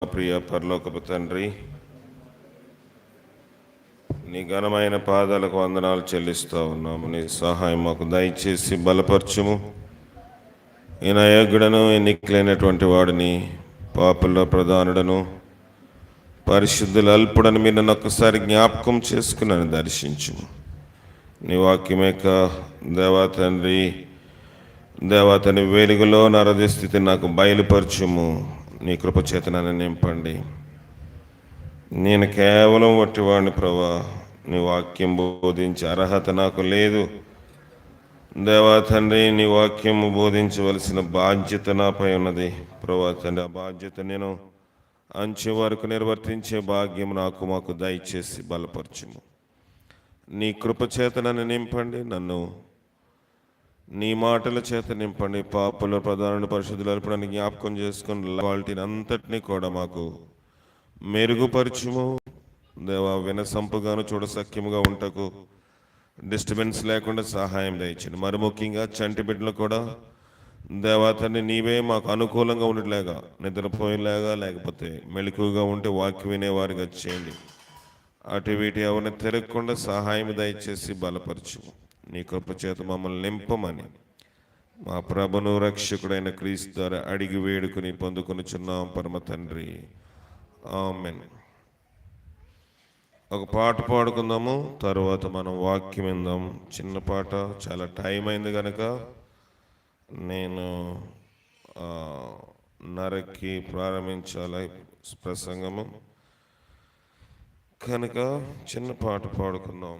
ప్రియ పరలోకపు తండ్రి, నీ ఘనమైన పాదాలకు వందనాలు చెల్లిస్తూ ఉన్నాము. నీ సహాయం మాకు దయచేసి బలపరచుము. ఈయన అయోగ్యుడను ఎన్నికలైనటువంటి వాడిని, పాపుల్లో ప్రధానుడను, పరిశుద్ధులు అల్పుడని మీరు నన్ను ఒక్కసారి జ్ఞాపకం చేసుకుని నన్ను దర్శించుము. నీ వాక్యమేక దేవా తండ్రి వెలుగులో నా హృదయ స్థితిని నాకు బయలుపరచుము. నీ కృపచేత నన్ను నింపండి. నేను కేవలం వట్టివాడిని ప్రభా. నీ వాక్యం బోధించే అర్హత నాకు లేదు దేవా తండ్రి. నీ వాక్యము బోధించవలసిన బాధ్యత నాపై ఉన్నది ప్రభా తండ్రి. ఆ బాధ్యత నేను అంచె వరకు నిర్వర్తించే భాగ్యం మాకు దయచేసి బలపరచుము. నీ కృపచేత నన్ను నింపండి. నన్ను నీ మాటల చేత నింపండి. పాపుల ప్రధాన పరిశుద్ధులు అల్పడాన్ని జ్ఞాపకం చేసుకుని క్వాలిటీని అంతటినీ కూడా మాకు మెరుగుపరచుము దేవా. వినసంపుగాను చూడసఖ్యముగా ఉంటకు డిస్టర్బెన్స్ లేకుండా సహాయం దయచండి. మరి ముఖ్యంగా చంటి బిడ్డలు కూడా దేవా తండ్రి నీవే మాకు అనుకూలంగా ఉండేలాగా, నిద్రపోయేలాగా లేకపోతే మెలకుగా ఉంటే వాక్యం వినేవారిగా చేయండి. అటు వీటి ఎవరిని తిరగకుండా సహాయం దయచేసి బలపరచుము. నీ కృపచేత మమ్మల్ని నింపమని మా ప్రభును రక్షకుడైన క్రీస్తు ద్వారా అడిగి వేడుకుని పొందుకొనుచున్నాం పరమ తండ్రి, ఆమేన్. ఒక పాట పాడుకుందాము, తర్వాత మనం వాక్యం విందాం. చిన్న పాట, చాలా టైం అయింది కనుక నేను నరకి ప్రారంభించాలి ప్రసంగము కనుక చిన్న పాట పాడుకుందాం.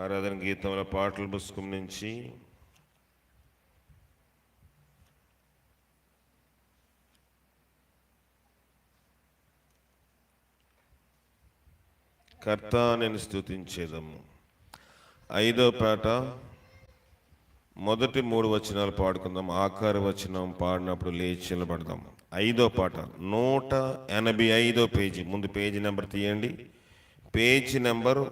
ఆరాధన గీతముల పాటల పుస్తకం నుంచి కర్త నేను స్తుతించేదము. 5వ పాట మొదటి 3 వచనాలు పాడుకుందాం. ఆఖరి వచనం పాడినప్పుడు లేచి నిలబడదాం. 5వ పాట 185వ పేజీ. ముందు పేజీ నెంబర్ తీయండి. పేజీ నెంబర్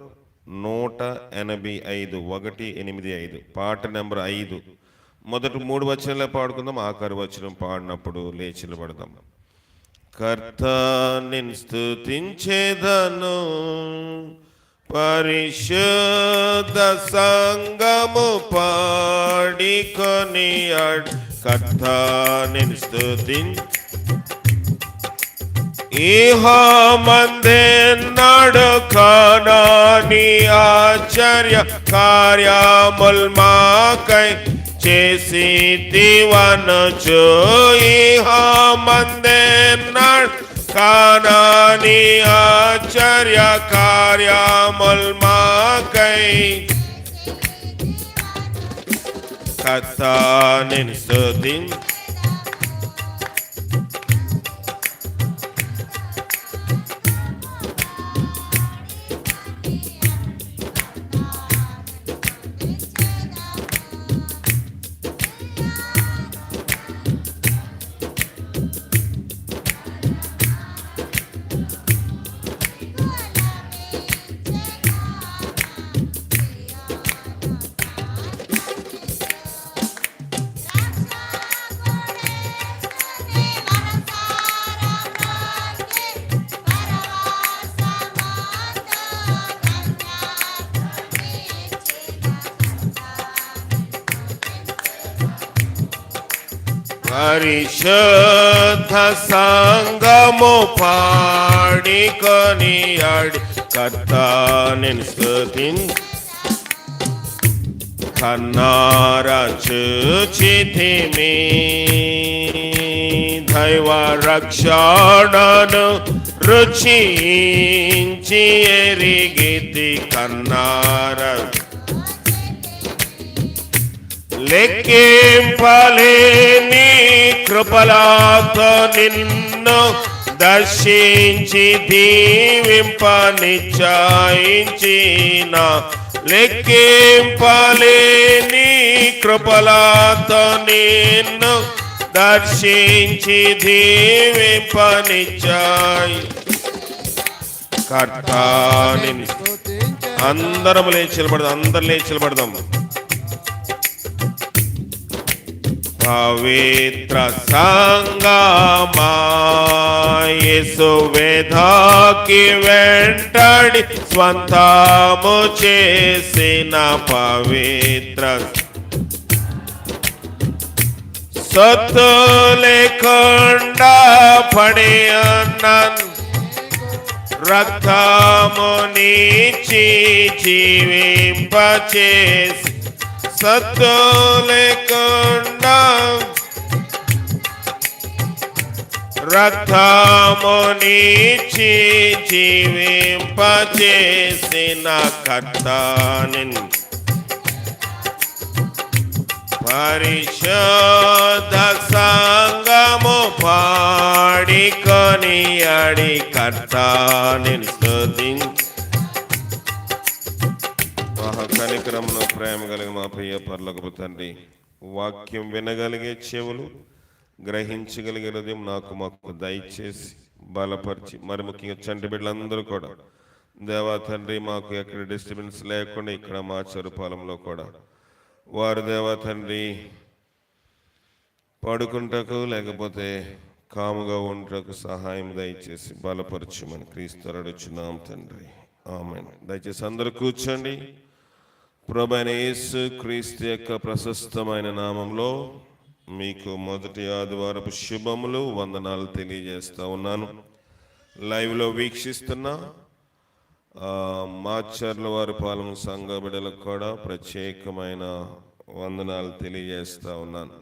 185, 185, పాట నెంబర్ 5. మొదటి 3 వచనాలే పాడుకుందాం. ఆఖరి వచనం పాడినప్పుడు లేచి నిలబడదాం. కర్త నిన్ను స్తుతించేదను, పరిశుద్ధ సంగము పాడి కొనియాడు. కర్త నిన్ను మందెన్నాడు కానాని ఆశ్చర్య కార్యముల్ మాకై చేసి దివనచు. మందెన్నాడు కానాని ఆశ్చర్య కార్యముల్ మాకై. కర్త నిన్ను స్తుతించెదను, పరిశుద్ధ సంగము పాడి కొనియాడు. కర్త నిన్ను స్తుతించెదను, కన్నారా చూచితిమి దైవ రక్షణను రుచించి ఎరిగితి. కన్నారా లెక్కింపలేని కృపలతో నిన్ను దర్శించి దీవింపనిశ్చయించిన. లెక్కింపలేని కృపలతో నిన్ను దర్శించి దీవింపనిచ్చాయి. కర్తాని అందరం లేచి నిలబడదాం, అందరం లేచి నిలబడదాం. పవిత్ర సంగమా యేసు వేదాకి వెంటడి స్వంతము చేసిన పవిత్ర సొత్తు లేకుండా పడి అన్నాను రక్తమునిచ్చి జీవింపచేసి సత్తు లేకుండా రక్తమునిచ్చి జీవింపచేసిన కర్తాని పరిశుద్ధ సంగము పాడి కొనియాడి కర్తాని స్తుతించి. మహాకనికరమును ప్రేమ కలిగిన మా ప్రియ పరలోకపు తండ్రి, వాక్యం వినగలిగే చెవులు, గ్రహించగలిగే హృదయం మాకు దయచేసి బలపరిచి, మరి ముఖ్యంగా చంటి బిడ్డలందరూ కూడా దేవా తండ్రి మాకు ఎక్కడ డిస్టర్బెన్స్ లేకుండా ఇక్కడ మా చెరుపాలెంలో కూడా వారు దేవా తండ్రి పడుకుంటకు లేకపోతే కాముగా ఉండటకు సహాయం దయచేసి బలపరచుమని క్రీస్తు అడుగుచున్నాం తండ్రి, ఆమేన్. దయచేసి అందరూ కూర్చోండి. ప్రభువైన యేసు క్రీస్తు యొక్క ప్రశస్తమైన నామంలో మీకు మొదటి ఆదివారపు శుభములు, వందనాలు తెలియజేస్తా ఉన్నాను. లైవ్లో వీక్షిస్తున్న మాచర్ల వారి పాలెం సంఘ బిడ్డలకు కూడా ప్రత్యేకమైన వందనాలు తెలియజేస్తా ఉన్నాను.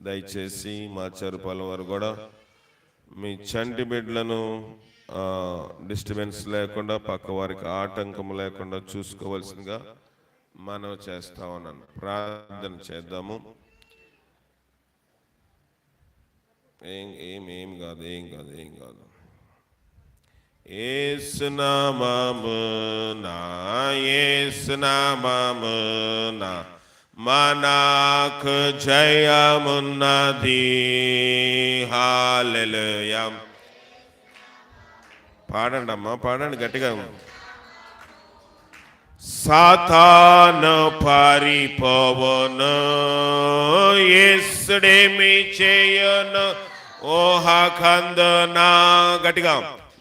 దయచేసి మాచర్ల పాలెం వారు కూడా మీ చంటి బిడ్డలను డిస్టర్బెన్స్ లేకుండా, పక్క వారికి ఆటంకం లేకుండా చూసుకోవాల్సిందిగా మనవి చేస్తా ఉన్నాను. ప్రార్థన చేద్దాము. ఏం కాదు. యేసు నామమున మనకు జయమున్నది. హల్లెలూయా. పాడండి అమ్మా, పాడండి గట్టిగా. సాతాను పారిపోవును, యేసుడేమి చేయను ఊహకందునా. గట్టిగా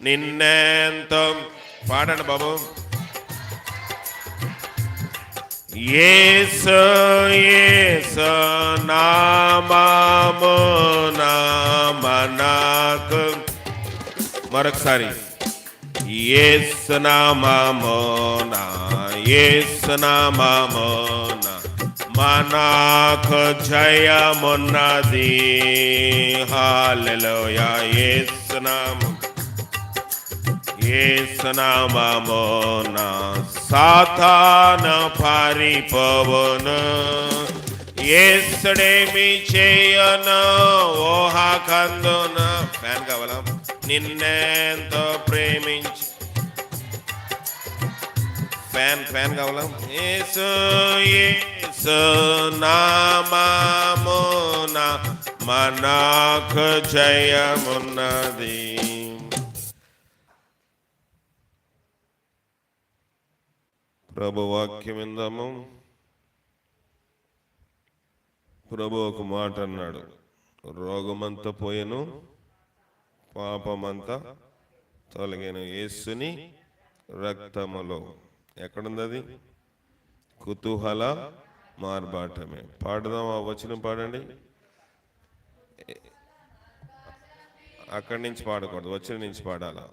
నిన్నెంతో పాడండి బాబు. యేసు యేసు నామమున మనకు, మరొకసారి యేసు నామమున మనకు జయమున్నది. హల్లెలూయా. యేసు నామమున సాతాను పారిపోవును, యేసుడేమి చేయను ఊహకందున. ఫ్యాన్ కావాలా? నిన్నెంతో ప్రేమించి, ఫ్యాన్ కావాలా? యేసు నామమున మనకు జయమున్నది. ప్రభు వాక్యం విందాము. ప్రభు ఒక మాట అన్నాడు, రోగమంతా పోయెను, పాపమంతా తొలగెను యేసుని రక్తములో. ఎక్కడుంది అది? కుతూహల మార్బాటమే. పాడదాం, ఆ వచనం పాడండి. అక్కడి నుంచి పాడకూడదు, వచనం నుంచి పాడాలా.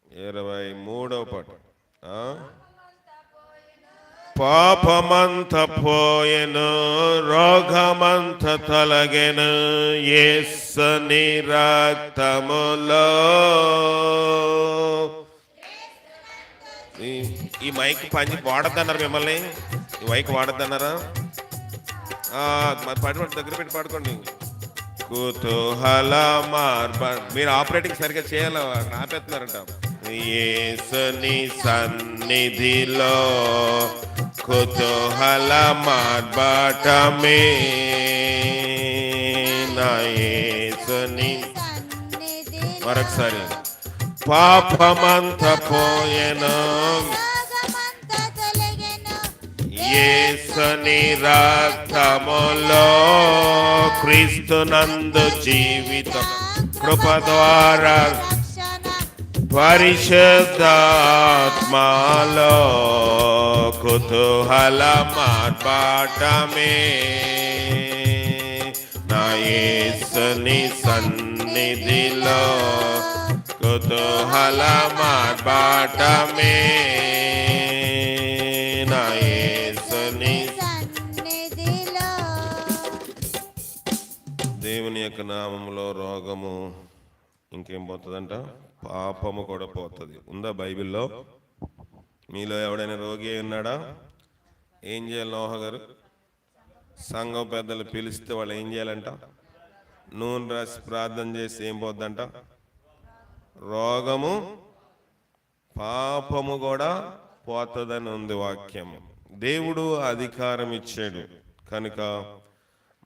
23వ పాట. పాపమంత పోయెను, రోగమంత తొలగెను యేసుని రక్తములో. ఈ మైక్ పని వాడద్దన్నారు మిమ్మల్ని, ఈ మైక్ వాడద్దన్నారా? పాడుకోండి, దగ్గర పెట్టి పాడుకోండి. కుతూహల మార్బ. మీరు ఆపరేటింగ్ సరిగ్గా చేయాలి, ఆపేస్తున్నారంట. యేసుని సన్నిధిలో కుతూహల మార్బాటమే నా యేసుని. మరొకసారి. పాపమంత పోయెను యేసుని రక్తములో, క్రీస్తునందు జీవితం కృప ద్వారా పరిశుద్ధాత్మలో కుతూహల మార్బాటమే నా యేసుని సన్నిధిలో కుతూహల మార్బాటమే నా యేసుని సన్నిధిలో. దేవుని యొక్క నామములో రోగము ఇంకేం పోతుందంట? పాపము కూడా పోతుంది. ఉందా బైబిల్లో? మీలో ఎవడైనా రోగి ఉన్నాడా? ఏం చేయాలి నోహ గారు? సంఘం పెద్దలు పిలిస్తే వాళ్ళు ఏం చేయాలంట? నూనె రాసి ప్రార్థన చేసి ఏం పోద్దంట? రోగము పాపము కూడా పోతుందని ఉంది వాక్యము. దేవుడు అధికారం ఇచ్చాడు కనుక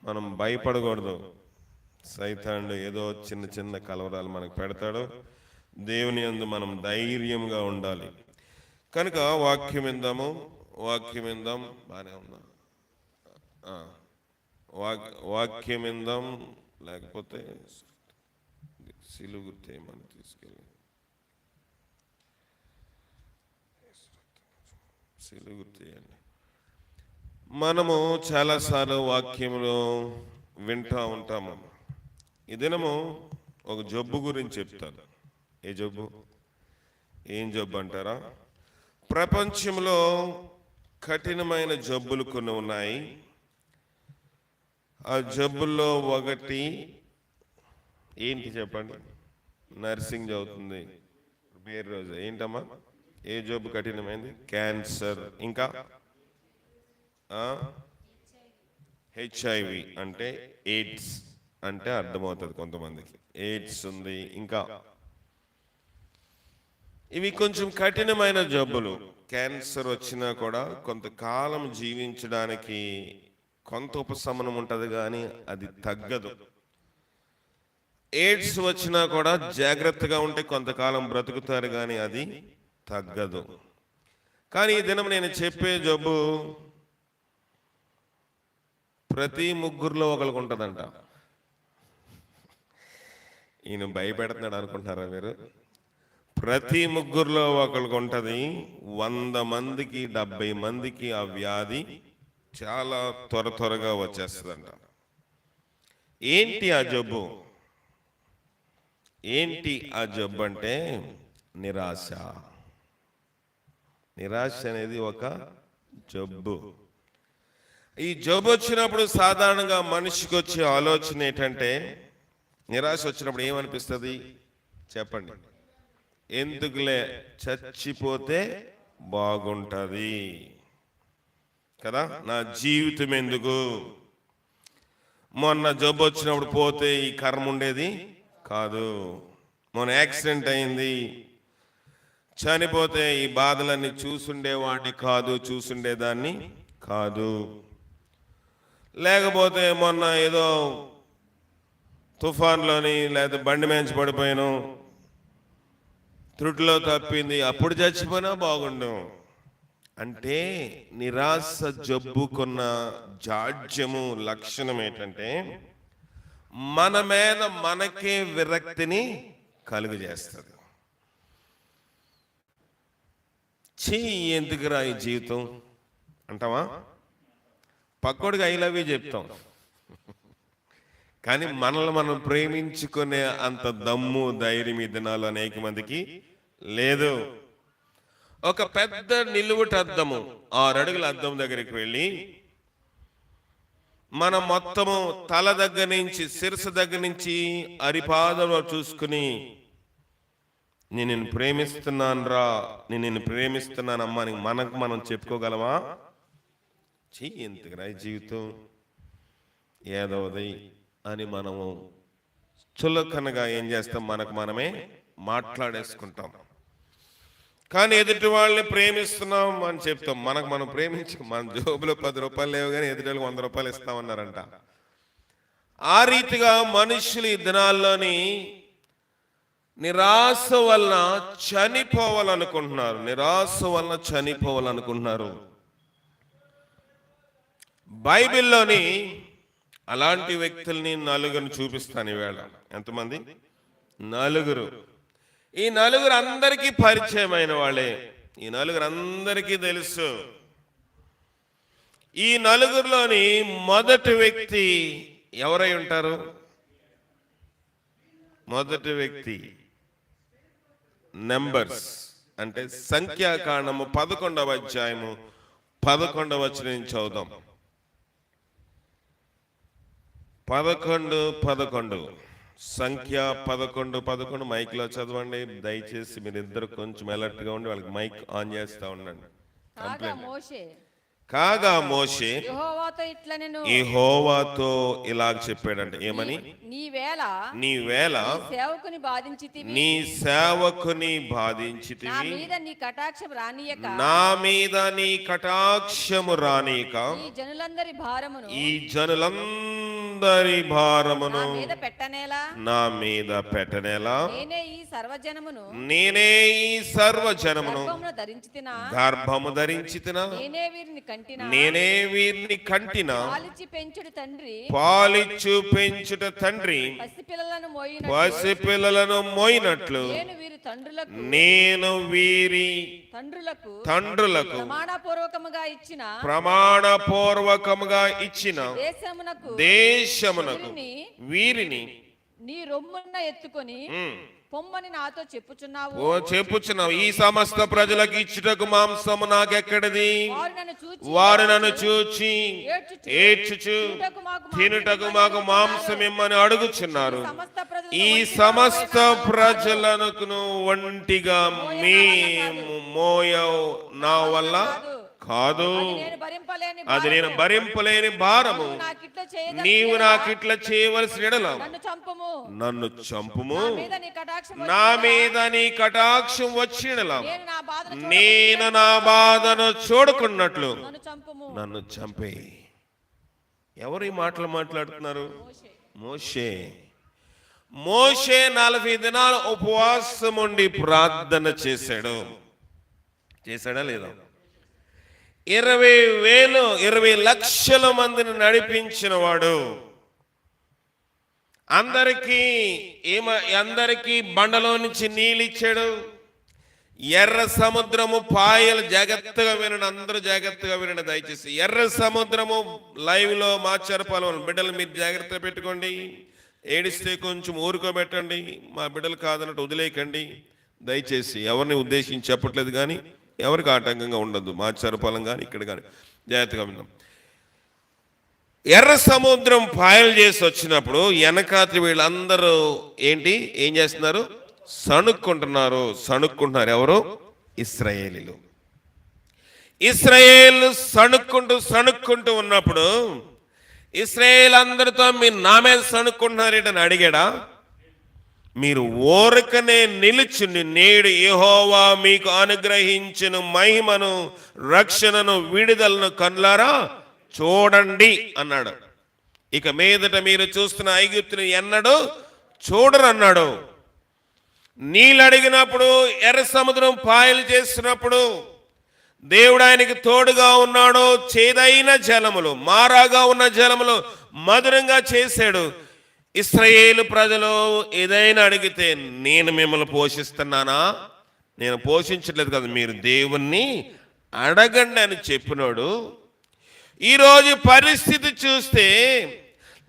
మనం భయపడకూడదు. సైతానుడు ఏదో చిన్న చిన్న కలవరాలు మనకు పెడతాడు. దేవుని యందు మనం ధైర్యంగా ఉండాలి. కనుక వాక్యం విందాము. వాక్యం విందాం. బాగానే ఉందా? వాక్యం విందాం. లేకపోతే సిలువ గుర్తు ఏమని తీసుకెళ్ళి సిలువ గుర్తు చేయండి. మనము చాలాసార్లు వాక్యములు వింటూ ఉంటాము. ఈ దినము ఒక జబ్బు గురించి చెప్తాను. ఏ జబ్బు? ఏం జబ్బు అంటారా? ప్రపంచంలో కఠినమైన జబ్బులు కొన్ని ఉన్నాయి. ఆ జబ్బుల్లో ఒకటి ఏంటి చెప్పండి? నర్సింగ్ చదువుతుంది పేరు రోజు. ఏంటమ్మా ఏ జబ్బు కఠినమైంది? క్యాన్సర్. ఇంకా హెచ్ఐవి అంటే ఎయిడ్స్ అంటే అర్థమవుతుంది కొంతమందికి. ఎయిడ్స్ ఉంది. ఇంకా ఇవి కొంచెం కఠినమైన జబ్బులు. క్యాన్సర్ వచ్చినా కూడా కొంతకాలం జీవించడానికి కొంత ఉపశమనం ఉంటుంది, కానీ అది తగ్గదు. ఎయిడ్స్ వచ్చినా కూడా జాగ్రత్తగా ఉంటే కొంతకాలం బ్రతుకుతారు, కానీ అది తగ్గదు. కానీ ఈ దినం నేను చెప్పే జబ్బు ప్రతి ముగ్గురులో ఒకరికి ఉంటుందంట. ఈయన భయపెడుతున్నాడు అనుకుంటున్నారా మీరు? ప్రతి ముగ్గురులో ఒకరికి ఉంటుంది. 100 మందికి 70 మందికి ఆ వ్యాధి చాలా త్వరగా వచ్చేస్తుందంట. ఏంటి ఆ జబ్బు? ఏంటి ఆ జబ్బు అంటే నిరాశ. నిరాశ అనేది ఒక జబ్బు. ఈ జబ్బు వచ్చినప్పుడు సాధారణంగా మనిషికి వచ్చే ఆలోచన ఏంటంటే, నిరాశ వచ్చినప్పుడు ఏమనిపిస్తుంది చెప్పండి? ఎందుకులే చచ్చిపోతే బాగుంటుంది కదా, నా జీవితం ఎందుకు, మొన్న జబ్బు వచ్చినప్పుడు పోతే ఈ కర్మ ఉండేది కాదు, మొన్న యాక్సిడెంట్ అయింది చనిపోతే ఈ బాధలన్నీ చూసుండేవాడిని కాదు, చూసుండేదాన్ని కాదు, లేకపోతే మొన్న ఏదో తుఫాన్లోని లేదా బండి మేంచి పడిపోయాను, త్రుటిలో తప్పింది, అప్పుడు చచ్చిపోయినా బాగుండు. అంటే నిరాశ జబ్బుకున్న జాడ్యము లక్షణం ఏంటంటే మన మీద మనకే విరక్తిని కలుగజేస్తుంది. చీ ఎందుకురా ఈ జీవితం అంటావా? పక్కోడికి ఐ లవ్ యూ చెప్తాం, కానీ మనల్ని మనం ప్రేమించుకునే అంత దమ్ము ధైర్యం ఈ దినాలు అనేక మందికి లేదు. ఒక పెద్ద నిలువుట అద్దము, 6 అడుగుల అద్దం దగ్గరికి వెళ్ళి మనం మొత్తము తల దగ్గర నుంచి శిరస్సు దగ్గర నుంచి అరిపాదంలో చూసుకుని నేను నిన్ను ప్రేమిస్తున్నాను రా, నేను నిన్ను ప్రేమిస్తున్నానమ్మా అని మనకు మనం చెప్పుకోగలమా? ఎందుకురా జీవితం ఏదోది అని మనము చులకనగా ఏం చేస్తాం, మనకు మనమే మాట్లాడేసుకుంటాం. కానీ ఎదుటి వాళ్ళని ప్రేమిస్తున్నాం అని చెప్తాం. మనం ప్రేమించాం. మన జోబులో 10 రూపాయలు లేవు కానీ ఎదుటి వాళ్ళకి 100 రూపాయలు ఇస్తామన్నారంట. ఆ రీతిగా మనుషులు ఈ దినాల్లోని నిరాశ వలన చనిపోవాలనుకుంటున్నారు. బైబిల్లోని అలాంటి వ్యక్తుల్ని నలుగురిని చూపిస్తాను ఈవేళ. ఎంతమంది? 4. ఈ 4 అందరికీ పరిచయమైన వాళ్ళే. ఈ 4 అందరికీ తెలుసు. ఈ 4లోని మొదటి వ్యక్తి ఎవరై ఉంటారు? మొదటి వ్యక్తి నంబర్స్ అంటే సంఖ్యాకాండము 11వ అధ్యాయము 11వ వచనం నుంచి చదువుదాం. 11 సంఖ్య 11 మైక్లో చదవండి దయచేసి. మీరిద్దరు కొంచెం అలర్ట్ గా ఉండి వాళ్ళకి మైక్ ఆన్ చేస్తా ఉండండి. కాగా మోషే యెహోవాతో ఇలాగ చెప్పాడంటే ఏమని? నీ వేళ నీ సేవకుని బాధించితివి, నా మీద నీ కటాక్షము రానీక ఈ జనులందరి భారమును నా మీద పెట్టనేలా నేనే ఈ సర్వజనమును గర్భము ధరించితినా నేనే వీరిని కంటినా పాలిచ్చు పెంచుట తండ్రి పసిపిల్లలను మోయినట్లు నేను వీరి తండ్రులకు ప్రమాణపూర్వకముగా ఇచ్చిన దేశమునకు వీరిని నీ రొమ్మున ఎత్తుకొని పొమ్మని నాతో చెప్పుచున్నావు. ఈ సమస్త ప్రజలకు ఇచ్చుటకు మాంసము నాకెక్కడిది? వారు నన్ను చూచి ఏడ్చుచు తినుటకు మాకు మాంసం ఇమ్మని అడుగుచున్నారు. ఈ సమస్త ప్రజలను ఒంటిగా మేము మోయవు నా వల్ల కాదు. అది నేను భరింపలేని భారము. నీవు నాకిట్ల చేయవలసిన ఎడల నన్ను చంపుము. నా మీద నీ కటాక్షం వచ్చినలా నేను నా బాధను చూడకున్నట్లు నన్ను చంపే. ఎవరు ఈ మాటలు మాట్లాడుతున్నారు? మోషే 40 దినాలు ఉపవాసం ఉండి ప్రార్థన చేశాడా లేదా? 20 లక్షల మందిని నడిపించిన వాడు. అందరికీ బండలో నుంచి నీళ్ళు ఇచ్చాడు. ఎర్ర సముద్రము పాయలు జాగ్రత్తగా వినండి, అందరూ జాగ్రత్తగా వినండి దయచేసి. ఎర్ర సముద్రము లైవ్ లో మాచారపాలెం బిడ్డలు మీరు జాగ్రత్త పెట్టుకోండి. ఏడిస్తే కొంచెం ఊరుకోబెట్టండి. మా బిడ్డలు కాదన్నట్టు వదిలేయకండి దయచేసి. ఎవరిని ఉద్దేశించి చెప్పట్లేదు కానీ ఎవరికి ఆటంకంగా ఉండదు. మాచారపాలెం కానీ ఇక్కడ కానీ జాగ్రత్తగా విన్నాం. ఎర్ర సముద్రం పాయలు చేసి వచ్చినప్పుడు వెనకాత్రి వీళ్ళందరూ ఏం చేస్తున్నారు? సణుక్కుంటున్నారు. ఎవరు? ఇశ్రాయేలు సణుక్కుంటూ ఉన్నప్పుడు ఇశ్రాయేలు అందరితో మీరు నా మీద సణుక్కుంటున్నారేటని అడిగాడా? మీరు ఊరకనే నిలుచుని నేడు యెహోవా మీకు అనుగ్రహించిన మహిమను, రక్షణను, విడుదలను కన్నులారా చూడండి అన్నాడు. ఇక మీదట మీరు చూస్తున్న ఐగుప్తుని ఎన్నడూ చూడరు అన్నాడు. నీళ్ళు అడిగినప్పుడు, ఎర్ర సముద్రం పాయలు చేస్తున్నప్పుడు దేవుడు ఆయనకి తోడుగా ఉన్నాడు. చేదైన జలములు, మారాగా ఉన్న జలములు మధురంగా చేశాడు. ఇశ్రాయేలు ప్రజలు ఏదైనా అడిగితే నేను మిమ్మల్ని పోషిస్తున్నానా? నేను పోషించట్లేదు కదా, మీరు దేవుణ్ణి అడగండి అని చెప్పినాడు. ఈరోజు పరిస్థితి చూస్తే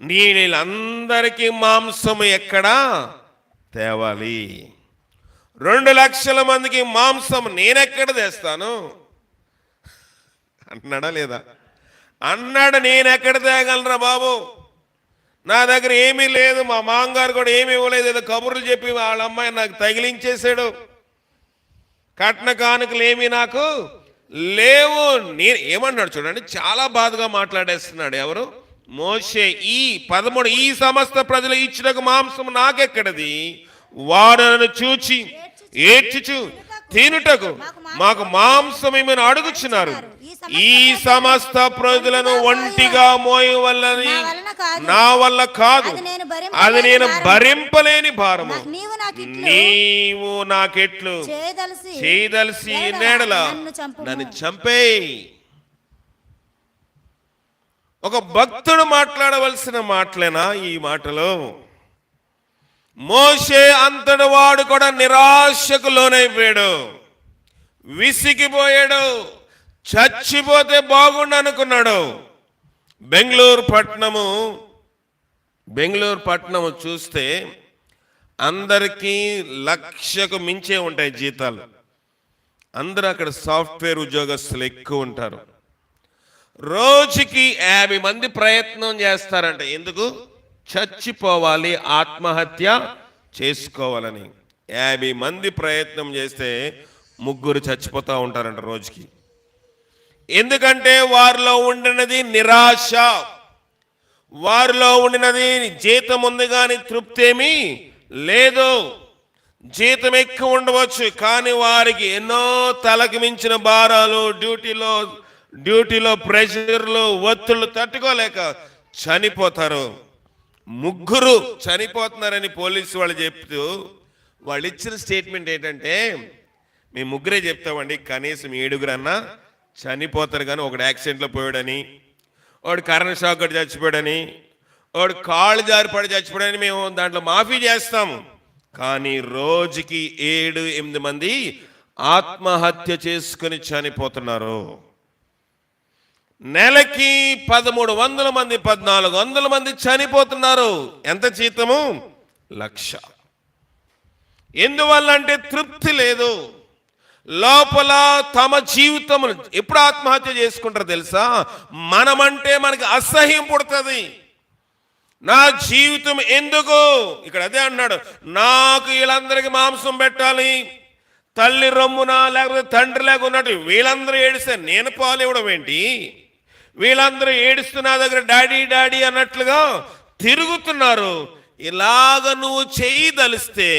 వీళ్ళందరికీ మాంసము ఎక్కడా తేవాలి? 2 లక్షల మందికి మాంసం నేనెక్కడ తెస్తాను అన్నాడా లేదా? అన్నాడు. నేనెక్కడ తేగలరా బాబు, నా దగ్గర ఏమీ లేదు, మా మామగారు కూడా ఏమీ ఇవ్వలేదు, ఏదో కబుర్లు చెప్పి వాళ్ళ అమ్మాయి నాకు తగిలించేశాడు, కట్న కానుకలు ఏమీ నాకు లేవు. నేను ఏమన్నాడు చూడండి, చాలా బాధగా మాట్లాడేస్తున్నాడు. ఎవరు? మోషే. ఈ 13 ఈ సమస్త ప్రజలు ఇచ్చినకు మాంసం నాకెక్కడది? వారు నన్ను చూచి ఏడ్చుచు తినుటకు మాకు మాంసమేమని అడుగుచున్నారు. ఈ సమస్త ప్రజలను ఒంటిగా మోయవల్లని నా వల్ల కాదు, అది నేను భరింపలేని భారము. నీవు నాకెట్లు చేయదలసి నేడల నన్ను చంపేయి. ఒక భక్తుడు మాట్లాడవలసిన మాటలేనా ఈ మాటలో? మోషే అంతటి వాడు కూడా నిరాశకు లోనైపోయాడు, విసిగిపోయాడు, చచ్చిపోతే బాగుండు అనుకున్నాడు. బెంగళూరు పట్టణము చూస్తే అందరికీ 1,00,000కు మించే ఉంటాయి జీతాలు. అందరూ అక్కడ సాఫ్ట్వేర్ ఉద్యోగస్తులు ఎక్కువ ఉంటారు. రోజుకి 50 మంది ప్రయత్నం చేస్తారంట. ఎందుకు? చచ్చిపోవాలి, ఆత్మహత్య చేసుకోవాలని. 50 మంది ప్రయత్నం చేస్తే 3 చచ్చిపోతూ ఉంటారంట రోజుకి. ఎందుకంటే వారిలో ఉండినది నిరాశ, వారిలో ఉండినది జీతం ఉంది కానీ తృప్తి ఏమీ లేదు. జీతం ఎక్కువ ఉండవచ్చు కానీ వారికి ఎన్నో తలకు మించిన భారాలు, డ్యూటీలో ప్రెషర్లు, ఒత్తిళ్లు తట్టుకోలేక చనిపోతారు. 3 చనిపోతున్నారని పోలీసు వాళ్ళు చెప్తూ వాళ్ళు ఇచ్చిన స్టేట్మెంట్ ఏంటంటే, మేము 3 చెప్తామండి, కనీసం 7 చనిపోతారు కానీ ఒకడు యాక్సిడెంట్లో పోయాడని, వాడు కరెంట్ షాక్ కొట్టి చచ్చిపోయాడని, వాడు కాళ్ళు జారిపడి చచ్చిపోయాడని మేము దాంట్లో మాఫీ చేస్తాము. కానీ రోజుకి 7-8 మంది ఆత్మహత్య చేసుకుని చనిపోతున్నారు. నెలకి 1,300 మంది, 1,400 మంది చనిపోతున్నారు. ఎంత జీతము? 1,00,000. ఎందువల్ల అంటే తృప్తి లేదు లోపల. తమ జీవితములు ఎప్పుడు ఆత్మహత్య చేసుకుంటారు తెలుసా? మనమంటే మనకి అసహ్యం పుడుతుంది. నా జీవితం ఎందుకు? ఇక్కడ అదే అన్నాడు, నాకు వీళ్ళందరికీ మాంసం పెట్టాలి, తల్లి రొమ్మున లేకపోతే తండ్రి లేక ఉన్నట్టు వీళ్ళందరూ ఏడిస్తే నేను పాలు ఇవ్వడం ఏంటి? వీళ్ళందరూ ఏడుస్తున్నా దగ్గర డాడీ డాడీ అన్నట్లుగా తిరుగుతున్నారు. ఇలాగ నువ్వు చేయదలిస్తే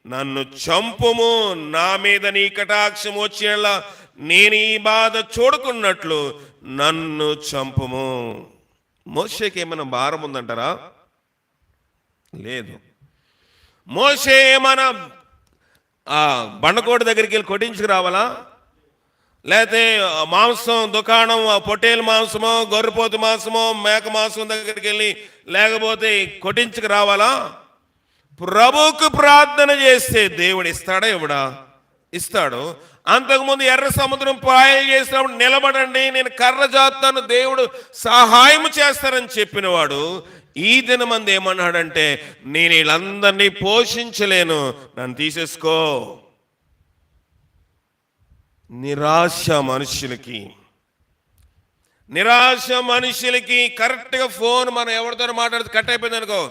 నన్ను చంపుము, నా మీద నీ కటాక్షం వచ్చేలా నేను ఈ బాధ చూడుకున్నట్లు నన్ను చంపుము. మోషేకి ఏమైనా భారం ఉందంటారా? లేదు. మోషే ఏమైనా బండకోడి దగ్గరికి వెళ్ళి కొట్టించుకు రావాలా? లేకపోతే మాంసం దుకాణం, పొట్టేలు మాంసమో, గొర్రెపోతు మాంసమో, మేక మాంసం దగ్గరికి వెళ్ళి లేకపోతే కొట్టించుకు రావాలా? ప్రభువుకు ప్రార్థన చేస్తే దేవుడు ఇస్తాడా? ఇవ్వడా? ఇస్తాడు. అంతకుముందు ఎర్ర సముద్రం పాయలు చేసినప్పుడు నిలబడండి, నేను కర్ర జాతాను, దేవుడు సహాయం చేస్తారని చెప్పినవాడు ఈ దినమంది ఏమన్నాడంటే, నేను వీళ్ళందరినీ పోషించలేను, నన్ను తీసేసుకో. నిరాశ మనుషులకి కరెక్ట్గా ఫోన్ మనం ఎవరితో మాట్లాడితే కట్ అయిపోయింది అనుకో,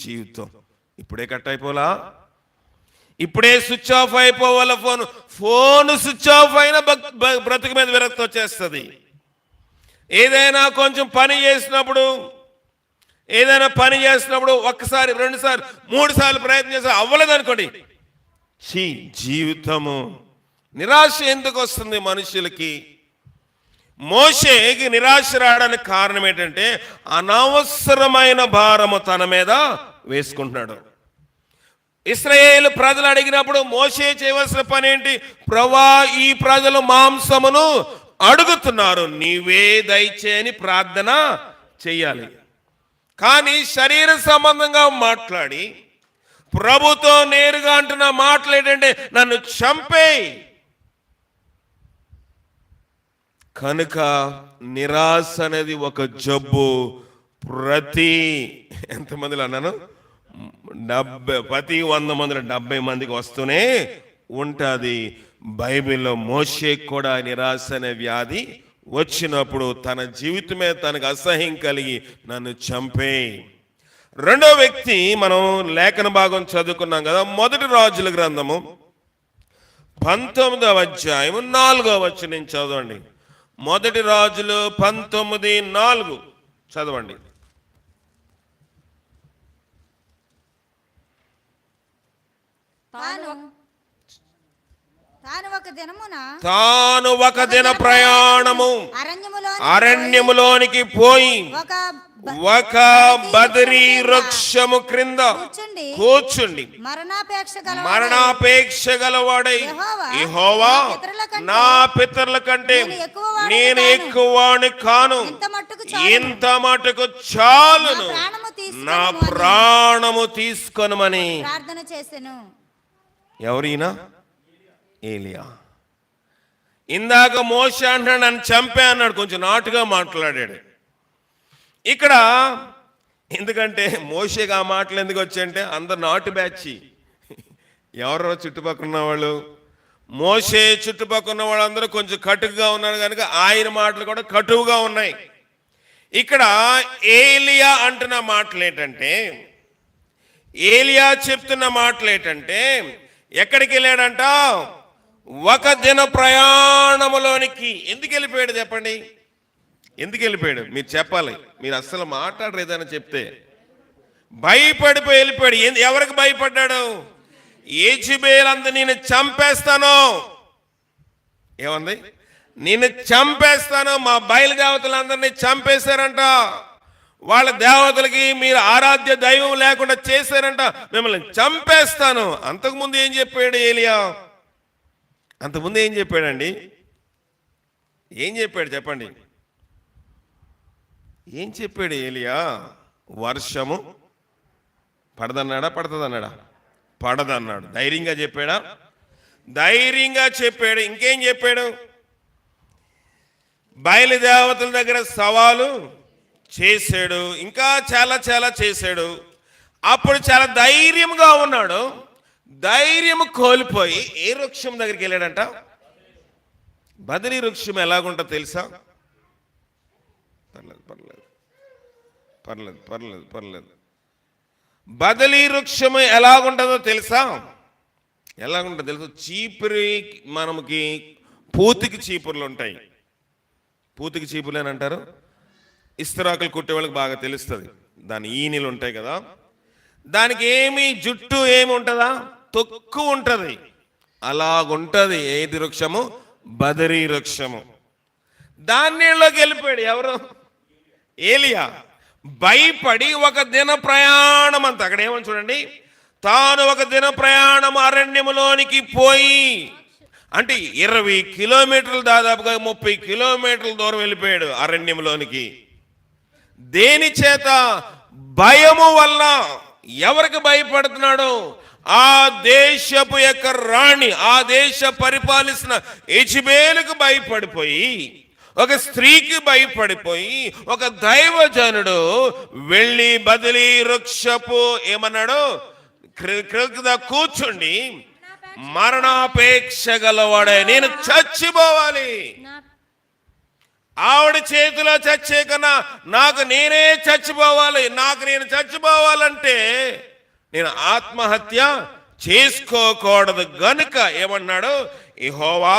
జీవితం ఇప్పుడే కట్ అయిపోలా, ఇప్పుడే స్విచ్ ఆఫ్ అయిపోవాల. ఫోన్ స్విచ్ ఆఫ్ అయినా బ్రతుకు మీద విరక్తి వచ్చేస్తుంది. ఏదైనా కొంచెం పని చేసినప్పుడు, ఒక్కసారి 2 సార్లు 3 సార్లు ప్రయత్నం చేస్తే అవ్వలేదు అనుకోండి, జీవితము. నిరాశ ఎందుకు వస్తుంది మనుషులకి? మోషేకి నిరాశ రావడానికి కారణం ఏంటంటే అనవసరమైన భారము తన మీద వేసుకుంటున్నాడు. ఇశ్రాయేలు ప్రజలు అడిగినప్పుడు మోషే చేయవలసిన పని ఏంటి? ప్రభువా, ఈ ప్రజలు మాంసమును అడుగుతున్నారు, నీవే దయచేయని ప్రార్థన చెయ్యాలి. కానీ శరీర సంబంధంగా మాట్లాడి ప్రభుతో నేరుగా అంటున్న మాటలు ఏంటంటే, నన్ను చంపేయి. కనుక నిరాశ అనేది ఒక జబ్బు. ఎంతమందిలో అన్నాను? 100 మందిలో 70 మందికి వస్తూనే ఉంటుంది. బైబిల్లో మోషేకి కూడా నిరాశ అనే వ్యాధి వచ్చినప్పుడు తన జీవితమే తనకు అసహ్యం కలిగి నన్ను చంపేయి. రెండో వ్యక్తి మనం లేఖన భాగం చదువుకున్నాం కదా, 1 రాజుల గ్రంథము 19వ అధ్యాయము 4వ వచనం చదవండి. 1 రాజులు 19:4 చదవండి. తాను ఒక దిన ప్రయాణము అరణ్యములోనికి పోయి ఒక బదరీ వృక్షము క్రింద కూర్చుండి మరణాపేక్ష గలవాడై యెహోవా నా పితరుల కంటే నేను ఎక్కువని కాను, ఇంత మటుకు చాలును, నా ప్రాణము తీసుకొనమని ప్రార్థన చేసెను. ఎవరైనా ఏలియా. ఇందాక మోషే అంటున్నాడు నన్ను చంపే అన్నాడు, కొంచెం నాటుగా మాట్లాడాడు. ఇక్కడ ఎందుకంటే మోషేగా ఆ మాటలు ఎందుకు వచ్చాయంటే అందరు నాటు బ్యాచ్. ఎవరో చుట్టుపక్కల ఉన్న వాళ్ళు, మోషే చుట్టుపక్కల ఉన్న వాళ్ళందరూ కొంచెం కటువుగా ఉన్నారు కనుక ఆయన మాటలు కూడా కటువుగా ఉన్నాయి. ఇక్కడ ఏలియా అంటున్న మాటలు ఏంటంటే, ఏలియా చెప్తున్న మాటలు ఏంటంటే, ఎక్కడికి వెళ్ళాడంట? ఒక దిన ప్రయాణములోనికి. ఎందుకు వెళ్ళిపోయాడు చెప్పండి? ఎందుకు వెళ్ళిపోయాడు మీరు చెప్పాలి. మీరు అస్సలు మాట్లాడరు ఏదైనా చెప్తే. భయపడిపోయి వెళ్ళిపోయాడు. ఎవరికి భయపడ్డాడు? యెజెబెల్ నేను చంపేస్తాను. ఏమంది? నేను చంపేస్తాను. మా బయలుదేవతలందరినీ చంపేశారంట. వాళ్ళ దేవతలకి మీరు ఆరాధ్య దైవం లేకుండా చేశారంట, మిమ్మల్ని చంపేస్తాను. అంతకుముందు ఏం చెప్పాడు ఏలియా? అంతకుముందు ఏం చెప్పాడండి? ఏం చెప్పాడు చెప్పండి? ఏం చెప్పాడు ఏలియా? వర్షము పడదన్నాడా? పడుతుందన్నాడా? పడదన్నాడు. ధైర్యంగా చెప్పాడా? ధైర్యంగా చెప్పాడు. ఇంకేం చెప్పాడు? బయలుదేవతల దగ్గర సవాలు చేశాడు. ఇంకా చాలా చాలా చేశాడు. అప్పుడు చాలా ధైర్యంగా ఉన్నాడు. ధైర్యం కోల్పోయి ఏ వృక్షం దగ్గరికి వెళ్ళాడంట? బదరీ వృక్షం ఎలాగుంటో తెలుసా? పర్లేదు పర్లేదు పర్లేదు పర్లేదు పర్లేదు. బదరీ వృక్షము ఎలాగుంటుందో తెలుసా? ఎలాగుంటుందో తెలుసు? చీపురి, మనకి పూతికి చీపుర్లు ఉంటాయి. పూతికి చీపుర్లు అని అంటారు. ఇస్తరాకులు కుట్టే వాళ్ళకి బాగా తెలుస్తుంది. దాని ఈనెలు ఉంటాయి కదా, దానికి ఏమి జుట్టు ఏమి ఉంటుందా? తొక్కు ఉంటుంది. అలాగుంటది ఏది వృక్షము? బదరీ వృక్షము. దానిలోకి వెళ్ళిపోయాడు ఎవరు? ఏలియా. భయపడి ఒక దిన ప్రయాణం అంత. అక్కడ ఏమని చూడండి, తాను ఒక దిన ప్రయాణం అరణ్యములోనికి పోయి, అంటే 20 కిలోమీటర్లు, దాదాపుగా 30 కిలోమీటర్ల దూరం వెళ్ళిపోయాడు అరణ్యంలోనికి. దేని చేత? భయము వల్ల. ఎవరికి భయపడుతున్నాడు? ఆ దేశపు యొక్క రాణి, ఆ దేశ పరిపాలిస్తున్న యెజెబెలుకు భయపడిపోయి, ఒక స్త్రీకి భయపడిపోయి, ఒక దైవజనుడు వెళ్ళి బదరీ వృక్షపు ఏమన్నాడు? క్రింద కూర్చుండి మరణాపేక్ష గలవాడే, నేను చచ్చిపోవాలి, ఆవిడ చేతిలో చచ్చే కన్నా నాకు నేనే చచ్చిపోవాలి, నాకు నేను చచ్చిపోవాలంటే నేను ఆత్మహత్య చేసుకోకూడదు గనుక ఏమన్నాడు? యెహోవా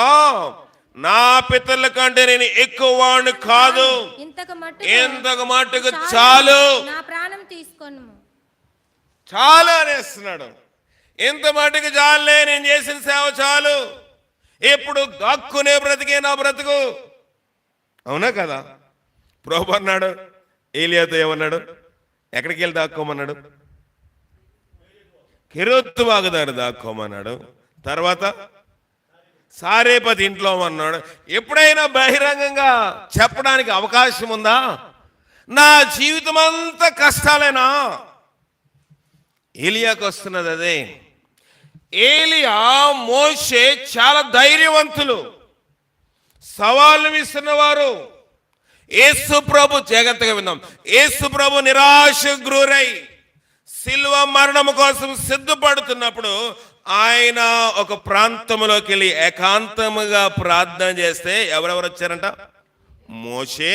నా పితరుల కంటే నేను ఎక్కువ వాడిని కాదు, ఇంతకు మట్టుకు చాలు, నా ప్రాణం తీసుకోను, చాలు అనేస్తున్నాడు. ఇంత మట్టుకు చాలులే, నేను చేసిన సేవ చాలు, ఎప్పుడు దక్కునే బ్రతికే నా బ్రతుకు. అవునా కదా? ప్రభు అన్నాడు ఏలియాతో, ఏమన్నాడు? ఎక్కడికి వెళ్ళి దాక్కోమన్నాడు? కెరీతు వాగు దగ్గర దాక్కోమన్నాడు. తర్వాత సారేపతి ఇంట్లో అన్నాడు. ఎప్పుడైనా బహిరంగంగా చెప్పడానికి అవకాశం ఉందా? నా జీవితం అంతా కష్టాలేనా? ఏలియాకు వస్తున్నది అదే. ఏలియా, మోషే చాలా ధైర్యవంతులు, సవాళ్ళు ఇస్తున్నవారు. యేసు ప్రభు, జాగ్రత్తగా విందాం, యేసు ప్రభు నిరాశకు గురై శిలువ మరణము కోసం సిద్ధపడుతున్నప్పుడు ఆయన ఒక ప్రాంతంలోకి వెళ్ళి ఏకాంతముగా ప్రార్థన చేస్తే ఎవరెవరు వచ్చారంట? మోషే,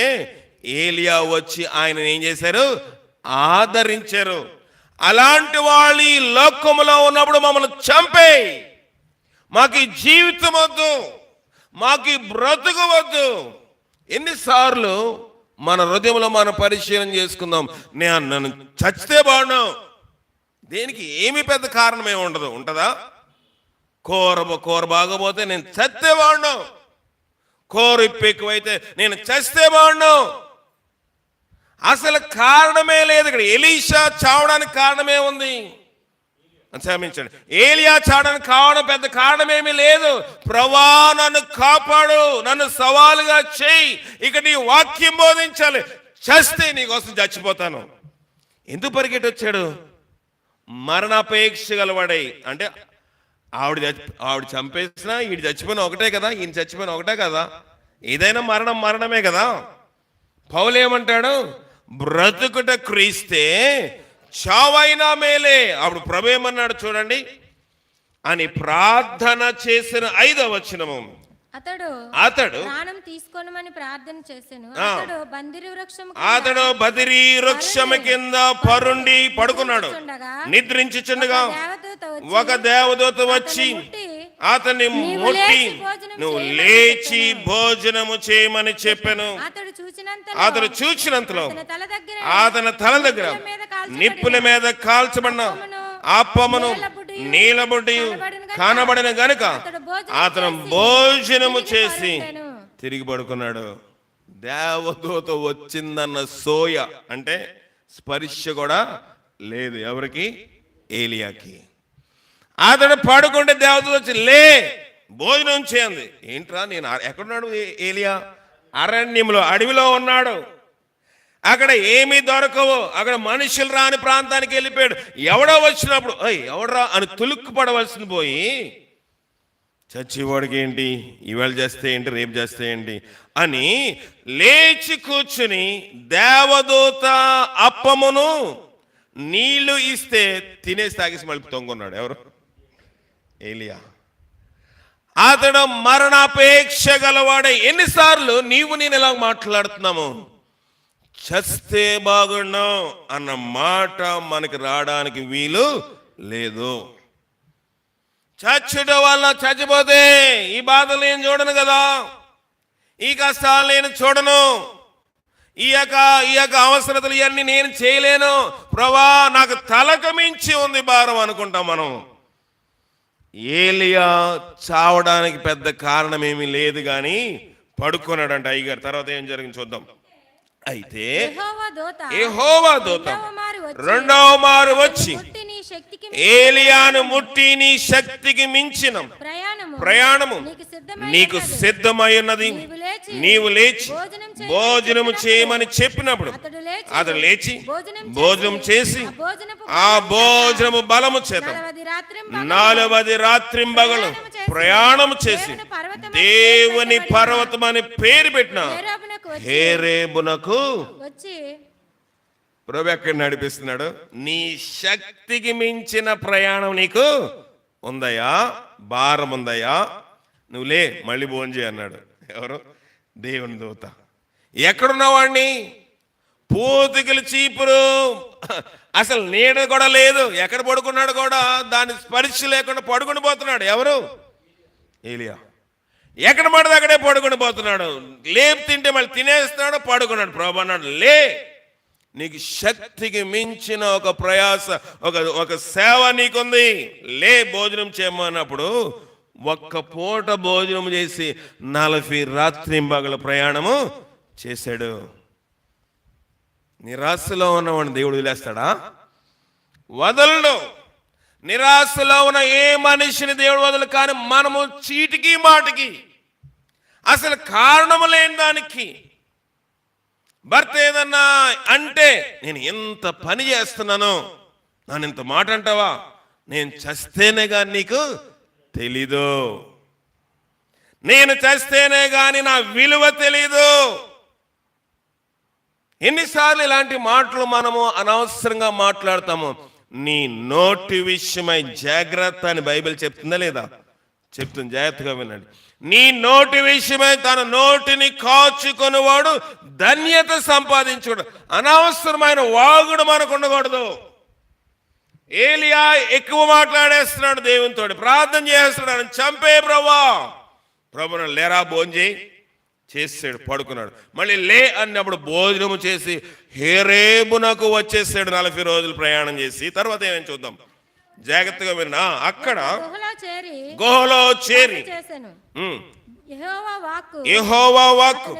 ఏలియా వచ్చి ఆయన ఏం చేశారు? ఆదరించారు. అలాంటి వాళ్ళు ఈ లోకములో ఉన్నప్పుడు మమ్మల్ని చంపే, మాకు ఈ జీవితం వద్దు, మాకు ఈ బ్రతుకు వద్దు. ఎన్నిసార్లు మన హృదయంలో మనం పరిశీలన చేసుకుందాం. నన్ను చచ్చితే బాగున్నాం. దేనికి? ఏమి పెద్ద కారణం ఏమి ఉండదు. ఉంటుందా? కూర బాగపోతే నేను చస్తే బాగుండు, కూర ఇప్పు ఎక్కువైతే నేను చస్తే బాగుండు. అసలు కారణమే లేదు ఇక్కడ. ఎలీషా చావడానికి కారణమే ఉంది, క్షమించండి, ఏలియా చావడానికి కావడం పెద్ద కారణమేమీ లేదు. ప్రభువా నన్ను కాపాడు, నన్ను సవాలుగా చేయి, ఇక నీ వాక్యం బోధించాలి, చస్తే నీకోసం చచ్చిపోతాను. ఎందుకు పరిగెట్టి వచ్చాడు? మరణాపేక్ష గలవాడై. అంటే ఆవిడ చంపేసినా ఈడు చచ్చిపోయిన ఒకటే కదా, ఈయన చచ్చిపోయిన ఒకటే కదా, ఏదైనా మరణమే కదా. పౌలు ఏమంటాడు? బ్రతుకుట క్రీస్తే, చావైనా మేలే. అప్పుడు ప్రభు ఏమన్నాడు చూడండి, అని ప్రార్థన చేసిన 5వ వచనము. అతడు ప్రాణం తీసుకోనమని ప్రార్థన చేశాను. అతడు బదిరీ వృక్షము కింద పరుండి పడుకున్నాడు. నిద్రించుచుండగా ఒక దేవదూత వచ్చి అతన్ని ముట్టి నువ్వు లేచి భోజనము చేయమని చెప్పాను. అతడు చూచినంతలో అతని తల దగ్గర నిప్పుల మీద కాల్చబడిన అప్పమును నీలబుడ్డి కనబడిన గనుక అతను భోజనము చేసి తిరిగి పడుకున్నాడు. దేవదూత వచ్చిందన్న సోయ అంటే స్పర్శ కూడా లేదు ఎవరికి? ఏలియాకి. అతడు పడుకుంటే దేవదూత వచ్చి లే భోజనం చేయండి. ఏంట్రా, నేను ఎక్కడున్నాడు ఏలియా? అరణ్యంలో, అడవిలో ఉన్నాడు. అక్కడ ఏమీ దొరకవు, అక్కడ మనుషులు రాని ప్రాంతానికి వెళ్ళిపోయాడు. ఎవడో వచ్చినప్పుడు ఎవడరా అని తులుక్కు పడవలసిన పోయి, చచ్చివాడికి ఏంటి, ఇవాళ చేస్తే ఏంటి, రేపు చేస్తే ఏంటి అని లేచి కూర్చుని దేవదూత అప్పమును నీళ్లు ఇస్తే తినేసి తాగేసి మళ్ళీ తొంగున్నాడు. ఎవరు? ఏలియా. అతడు మరణాపేక్ష గలవాడే. ఎన్నిసార్లు నీవు నేను ఇలా మాట్లాడుతున్నాము? చస్తే బాగుండు అన్న మాట మనకి రావడానికి వీలు లేదు. చచ్చుట వల్ల చచ్చిపోతే ఈ బాధలు నేను చూడను కదా, ఈ కష్టాలు నేను చూడను, ఈ యొక్క అవసరతలు ఇవన్నీ నేను చేయలేను, ప్రభా నాకు తలకు మించి ఉంది భారం అనుకుంటాం మనం. ఏలియా చావడానికి పెద్ద కారణం ఏమీ లేదు కానీ పడుకున్నాడంట అయ్యగారు. తర్వాత ఏం జరిగింది చూద్దాం. అయితే యెహోవా దూత రెండవ మారు వచ్చి ఏలియాను ముట్టి నీ శక్తికి మించిన ప్రయాణము నీకు సిద్ధమై ఉన్నది, నీవు లేచి భోజనము చేయమని చెప్పినప్పుడు అతడు లేచి భోజనం చేసి ఆ భోజనము బలము చేత 4 రాత్రింబగలు ప్రయాణం చేసి దేవుని పర్వతం అని పేరు పెట్టిన హేరేబునకు వచ్చి ప్రభు ఎక్కడ నడిపిస్తున్నాడు? నీ శక్తికి మించిన ప్రయాణం నీకు ఉందయ్యా, భారం ఉందయ్యా, నువ్వు లే మళ్ళీ భోజనం చేయి అన్నాడు. ఎవరు? దేవుని దూత. ఎక్కడున్నవాడిని? పూతికలు చీపురు, అసలు నీడ కూడా లేదు, ఎక్కడ పడుకున్నాడు కూడా దాని స్పర్శ లేకుండా పడుకుని పోతున్నాడు. ఎవరు? ఏలియా. ఎక్కడ పడితే అక్కడే పడుకుని పోతున్నాడు. లేపు తింటే మళ్ళీ తినేస్తున్నాడు, పడుకున్నాడు. ప్రభు అన్నాడు లే, నీకు శక్తికి మించిన ఒక ప్రయాస, ఒక సేవ నీకుంది, లే భోజనం చేయమన్నప్పుడు ఒక్క పూట భోజనం చేసి 40 రాత్రింబగల ప్రయాణము చేశాడు. నిరాశలో ఉన్నవాడిని దేవుడు వదిలేస్తాడా? వదలడు. నిరాశలో ఉన్న ఏ మనిషిని దేవుడు వదలు. కానీ మనము చీటికి మాటికి అసలు కారణము లేని దానికి భర్త ఏదన్నా అంటే నేను ఎంత పని చేస్తున్నాను, నన్ను ఇంత మాట అంటావా, నేను చస్తేనే కానీ నీకు తెలీదు, నేను చస్తేనే కానీ నా విలువ తెలీదు. ఎన్నిసార్లు ఇలాంటి మాటలు మనము అనవసరంగా మాట్లాడతాము. నీ నోటి విషయమై జాగ్రత్త అని బైబిల్ చెప్తుందా లేదా? చెప్తుంది, జాగ్రత్తగా వినండి. నీ నోటి విషయమై తన నోటిని కాచుకొనివాడు ధన్యత సంపాదించుడు. అనవసరమైన వాగుడు మనకు ఉండకూడదు. ఏలియా ఎక్కువ మాట్లాడేస్తున్నాడు దేవునితో, ప్రార్థన చేస్తున్నాడు, చంపే ప్రభువా. ప్రభును లేరా భోజనం చేయి చేసాడు, పడుకున్నాడు. మళ్ళీ లే అన్నప్పుడు భోజనము చేసి హేరేబునకు వచ్చేసాడు. 40 రోజులు ప్రయాణం చేసి తర్వాత ఏమేమి చూద్దాం, జాగ్రత్తగా విన్నా. అక్కడ గుహలో చేరి చేశాను. ఉమ్, యెహోవా వాక్కు యెహోవా వాక్కు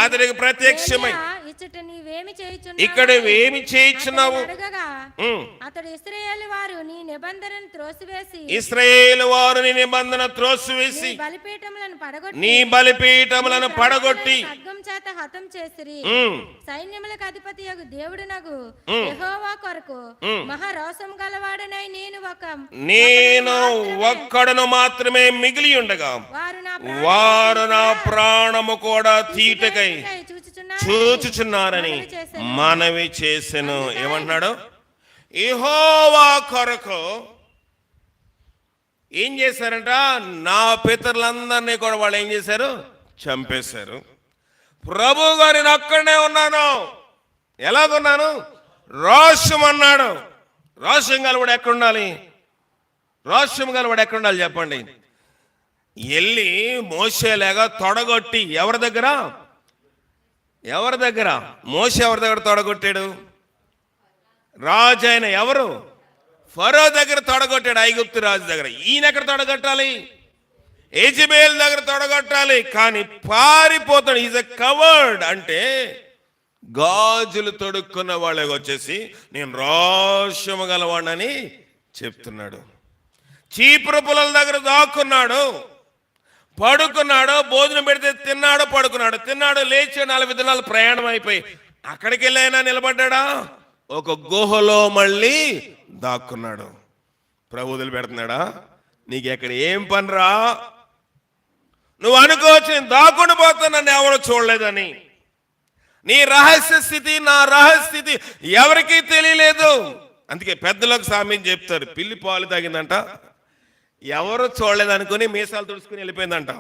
అతనికి ప్రత్యక్షమై ఏలియా, ఇచ్చట నీవేమి చేయుచున్నావు ఇక్కడ ఏమి చేయించున్నావు? అతడు అడగగా, ఉమ్, అతడు ఇశ్రాయేలు వారు నీ నిబంధనను త్రోసివేసి ఇశ్రాయేలు వారిని నిబంధన త్రోసివేసి నీ బలిపీఠములను నీ బలిపీఠములను పడగొట్టి ఖడ్గం చేత హతం చేసిరి. ఉమ్, సైన్యములకు అధిపతియగు దేవుడునగు యెహోవా కొరకు మహారోసం గలవాడనై నేను ఒక్కడను మాత్రమే మిగిలి ఉండగా వారు నా ప్రాణము కూడా తీటకై చూచుచున్నారని మనవి చేసెను. ఏమంటున్నాడు? యెహోవా కొరకు ఏం చేశారంట? నా పితరులందరినీ కూడా వాళ్ళు ఏం చేశారు? చంపేశారు. ప్రభు గారి నేను అక్కడనే ఉన్నాను. ఎలాగున్నాను? రోషం అన్నాడు. రోషం గలవాడు ఎక్కడుండాలి? రోషం గలవాడు ఎక్కడుండాలి చెప్పండి? వెళ్ళి మోసేలాగా తొడగొట్టి ఎవరి దగ్గర మోసే ఎవరి దగ్గర తొడగొట్టాడు? రాజు అయిన ఎవరు? ఫరో దగ్గర తొడగొట్టాడు, ఐగుప్తు రాజు దగ్గర. ఈయన ఎక్కడ తొడగొట్టాలి? యెజబెల్ దగ్గర తొడగొట్టాలి. కానీ పారిపోతాడు. Is a covered. అంటే గాజులు తొడుక్కున్న వాళ్ళకి వచ్చేసి నేను రోషము గలవాడని చెప్తున్నాడు. చీపురు పుల్లల దగ్గర దాక్కున్నాడు, పడుకున్నాడు. భోజనం పెడితే తిన్నాడు, పడుకున్నాడు, తిన్నాడు, లేచి 40 దినాలు ప్రయాణం అయిపోయి అక్కడికి వెళ్ళైనా నిలబడ్డా? ఒక గుహలో మళ్ళీ దాక్కున్నాడు. ప్రభు వదిలి పెడుతున్నాడా? నీకు ఎక్కడ ఏం పనిరా? నువ్వు అనుకోవచ్చు నేను దాక్కుని పోతా, నన్ను ఎవరు చూడలేదని. నీ రహస్య స్థితి, నా రహస్య స్థితి ఎవరికీ తెలియలేదు. అందుకే పెద్దలకు సామ్యం చెప్తారు. పిల్లి పాలు తాగిందంట, ఎవరు చూడలేదు అనుకుని మీసాలు తుడుచుకుని వెళ్ళిపోయిందంట.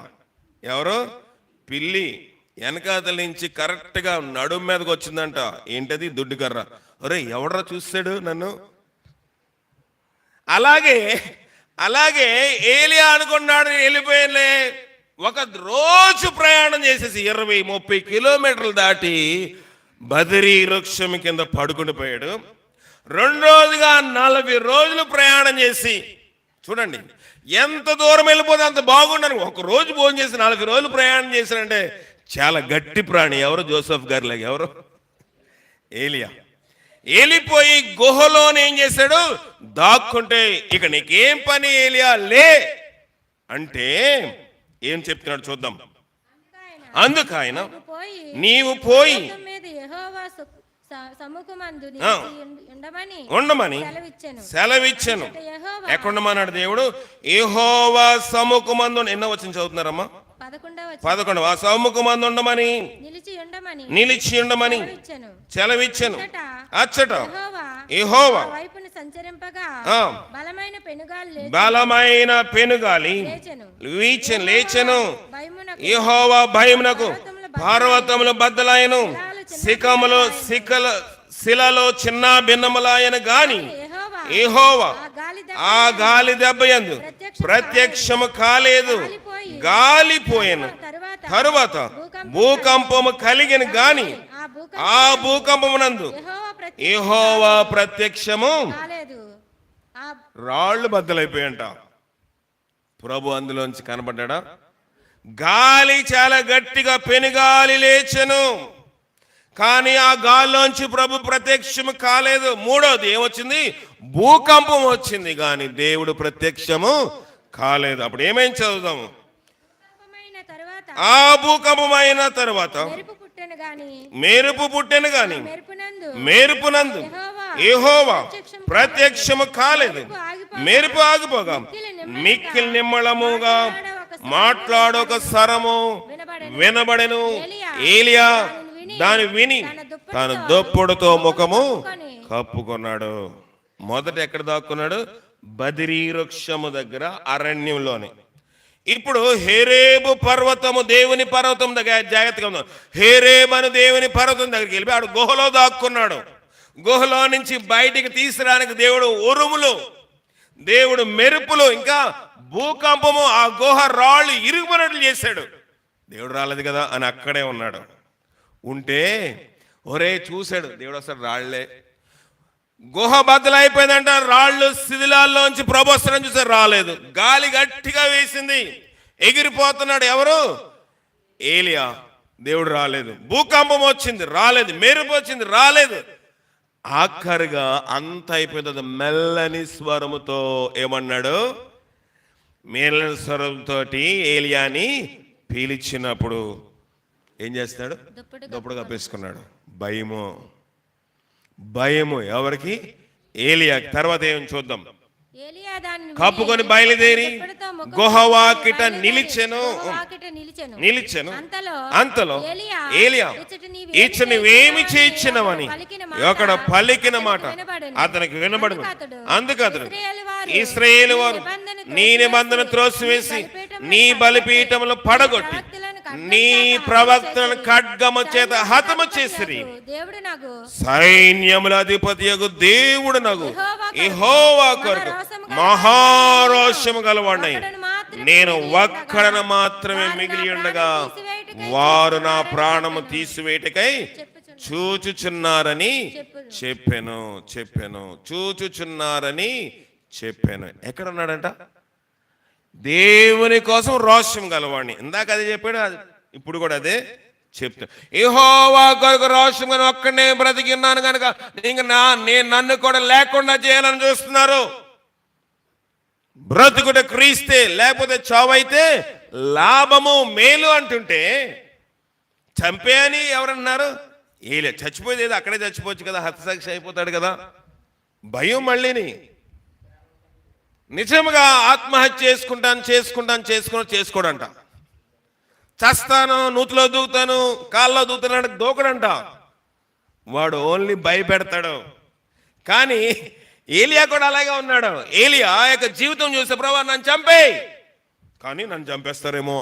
ఎవరు? పిల్లి వెనకాతల నుంచి కరెక్ట్గా నడుము మీదకి వచ్చిందంట. ఏంటది? దుడ్డు కర్ర. ఒరే ఎవడరా చూస్తాడు నన్ను? అలాగే ఏలియా అనుకున్నాడు వెళ్ళిపోయిలే. ఒక రోజు ప్రయాణం చేసేసి 20-30 కిలోమీటర్లు దాటి బదరీ వృక్షం కింద పడుకుని పోయాడు. 2 రోజుగా 40 రోజులు ప్రయాణం చేసి, చూడండి ఎంత దూరం వెళ్ళిపోతే అంత బాగుండను. ఒక రోజు భోజనం చేసి 40 రోజులు ప్రయాణం చేశారంటే చాలా గట్టి ప్రాణి. ఎవరు? జోసెఫ్ గారి లాగా. ఎవరు? ఏలియా. వెళ్ళిపోయి గుహలోనే ఏం చేశాడు? దాక్కుంటే ఇక నీకేం పని ఏలియా, లే అంటే ఏం చెప్తున్నాడు చూద్దాం. అందుకు ఆయన నీవు పోయి ఉండమని సెలవిచ్చాను. ఎక్కడుండమన్నాడు దేవుడు? యెహోవా సముఖమందు. ఎన్నో వచ్చిన చదువుతున్నారమ్మా? 11. ఆ సముఖమందు ఉండమని, నిలిచి ఉండమని సెలవిచ్చాను. అచ్చట యెహోవా బలమైన పెనుగాలి లేచెను. యెహోవా భయమునకు పర్వతములు బద్దలాయను, శిలలో చిన్న భిన్నములాయన గాని యెహోవా ఆ గాలి దెబ్బయందు ప్రత్యక్షము కాలేదు. గాలిపోయాను తరువాత భూకంపము కలిగిన గాని ఆ భూకంపమునందు యెహోవా ప్రత్యక్షము. రాళ్ళు బద్దలైపోయంట. ప్రభు అందులోంచి కనబడ్డా? గాలి చాలా గట్టిగా పెనుగాలి లేచెను, కానీ ఆ గాల్లోంచి ప్రభు ప్రత్యక్షము కాలేదు. 3వది ఏమొచ్చింది? భూకంపం వచ్చింది, కానీ దేవుడు ప్రత్యక్షము కాలేదు. అప్పుడు ఏమేం చదువుదాము? ఆ భూకంపమైన తరువాత మెరుపు పుట్టెను గాని మెరుపునందు యెహోవా ప్రత్యక్షము కాలేదు. మెరుపు ఆగిపోగా మిక్కిలి నిమ్మళముగా మాట్లాడొక స్వరము వినబడెను. ఏలియా దాని విని తన దుప్పటితో ముఖము కప్పుకున్నాడు. మొదట ఎక్కడ దాక్కున్నాడు? బదరీ వృక్షము దగ్గర, అరణ్యంలోనే. ఇప్పుడు హేరేబు పర్వతము, దేవుని పర్వతం దగ్గర జాగ్రత్తగా ఉన్నాడు. హేరేబు అని దేవుని పర్వతం దగ్గరికి వెళ్ళి ఆడు గుహలో దాక్కున్నాడు. గుహలో నుంచి బయటికి తీసడానికి దేవుడు ఉరుములు, దేవుడు మెరుపులు, ఇంకా భూకంపము, ఆ గుహ రాళ్ళు ఇరుగుపడినట్లు చేశాడు. దేవుడు రాలేదు కదా అని అక్కడే ఉన్నాడు. ఉంటే ఒరే చూశాడు దేవుడు, అసలు రాళ్లే గుహ బద్దలైపోయిందంట. రాళ్ళు శిథిలాల్లోంచి ప్రభు వస్తున్నాడు చూసారు, రాలేదు. గాలి గట్టిగా వేసింది, ఎగిరిపోతున్నాడు. ఎవరు? ఏలియా. దేవుడు రాలేదు. భూకంపం వచ్చింది, రాలేదు. మెరుపు వచ్చింది, రాలేదు. ఆఖరిగా అంత అయిపోయింది. మెల్లని స్వరముతో ఏమన్నాడు? మెల్లని స్వరంతో ఏలియాని పీలిచినప్పుడు ఏం చేస్తాడు? దుప్పటి కప్పేసుకున్నాడు. భయము ఎవరికి? ఏలియాకి. తర్వాత ఏం చూద్దాం. ఏలియా దాన్ని కప్పుకొని బయలుదేరి గుహవాకిట నిలిచెను. అంతలో ఏలియా, ఇచ్చ నువ్వేమి చేయించినవని ఒకడు పలికిన మాట అతనికి వినబడదు. అందుకు అతడు, ఇశ్రాయేలు వారు నీ నిబంధన త్రోసివేసి నీ బలిపీఠములు పడగొట్టి నీ ప్రవక్తలను ఖడ్గము చేత హతము చేసిరి. సైన్యముల అధిపతియగు దేవుడు నగు యెహోవా కొరకు మహారోషము గలవాడినై నేను ఒక్కడను మాత్రమే మిగిలి ఉండగా వారు నా ప్రాణము తీసివేటకై చూచుచున్నారని చెప్పాను. చూచుచున్నారని చెప్పాను. ఎక్కడ ఉన్నాడంట? దేవుని కోసం రోషం గలవాడిని. ఇందాక అదే చెప్పాడు, ఇప్పుడు కూడా అదే చెప్తాను. యెహోవా కొరకు రోషం కానీ ఒక్కడే బ్రతికి ఉన్నాను కనుక ఇంక నేను నన్ను కూడా లేకుండా చేయాలని చూస్తున్నారు. బ్రతుకుట క్రీస్తే, లేకపోతే చావైతే లాభము మేలు అంటుంటే చంపే అని ఎవరన్నారు? ఏలే. చచ్చిపోయేది అక్కడే చచ్చిపోవచ్చు కదా, హతసాక్షి అయిపోతాడు కదా. భయం మళ్ళీని నిజంగా ఆత్మహత్య చేసుకోడంట. చస్తాను, నూతిలో దూకుతాను, కాళ్ళలో దూకుతాను దూకడంట. వాడు ఓన్లీ భయపెడతాడు. కానీ ఏలియా కూడా అలాగే ఉన్నాడు. ఏలియా యొక్క జీవితం చూస్తే, ప్రభువా నన్ను చంపేయ్, కానీ నన్ను చంపేస్తారేమో.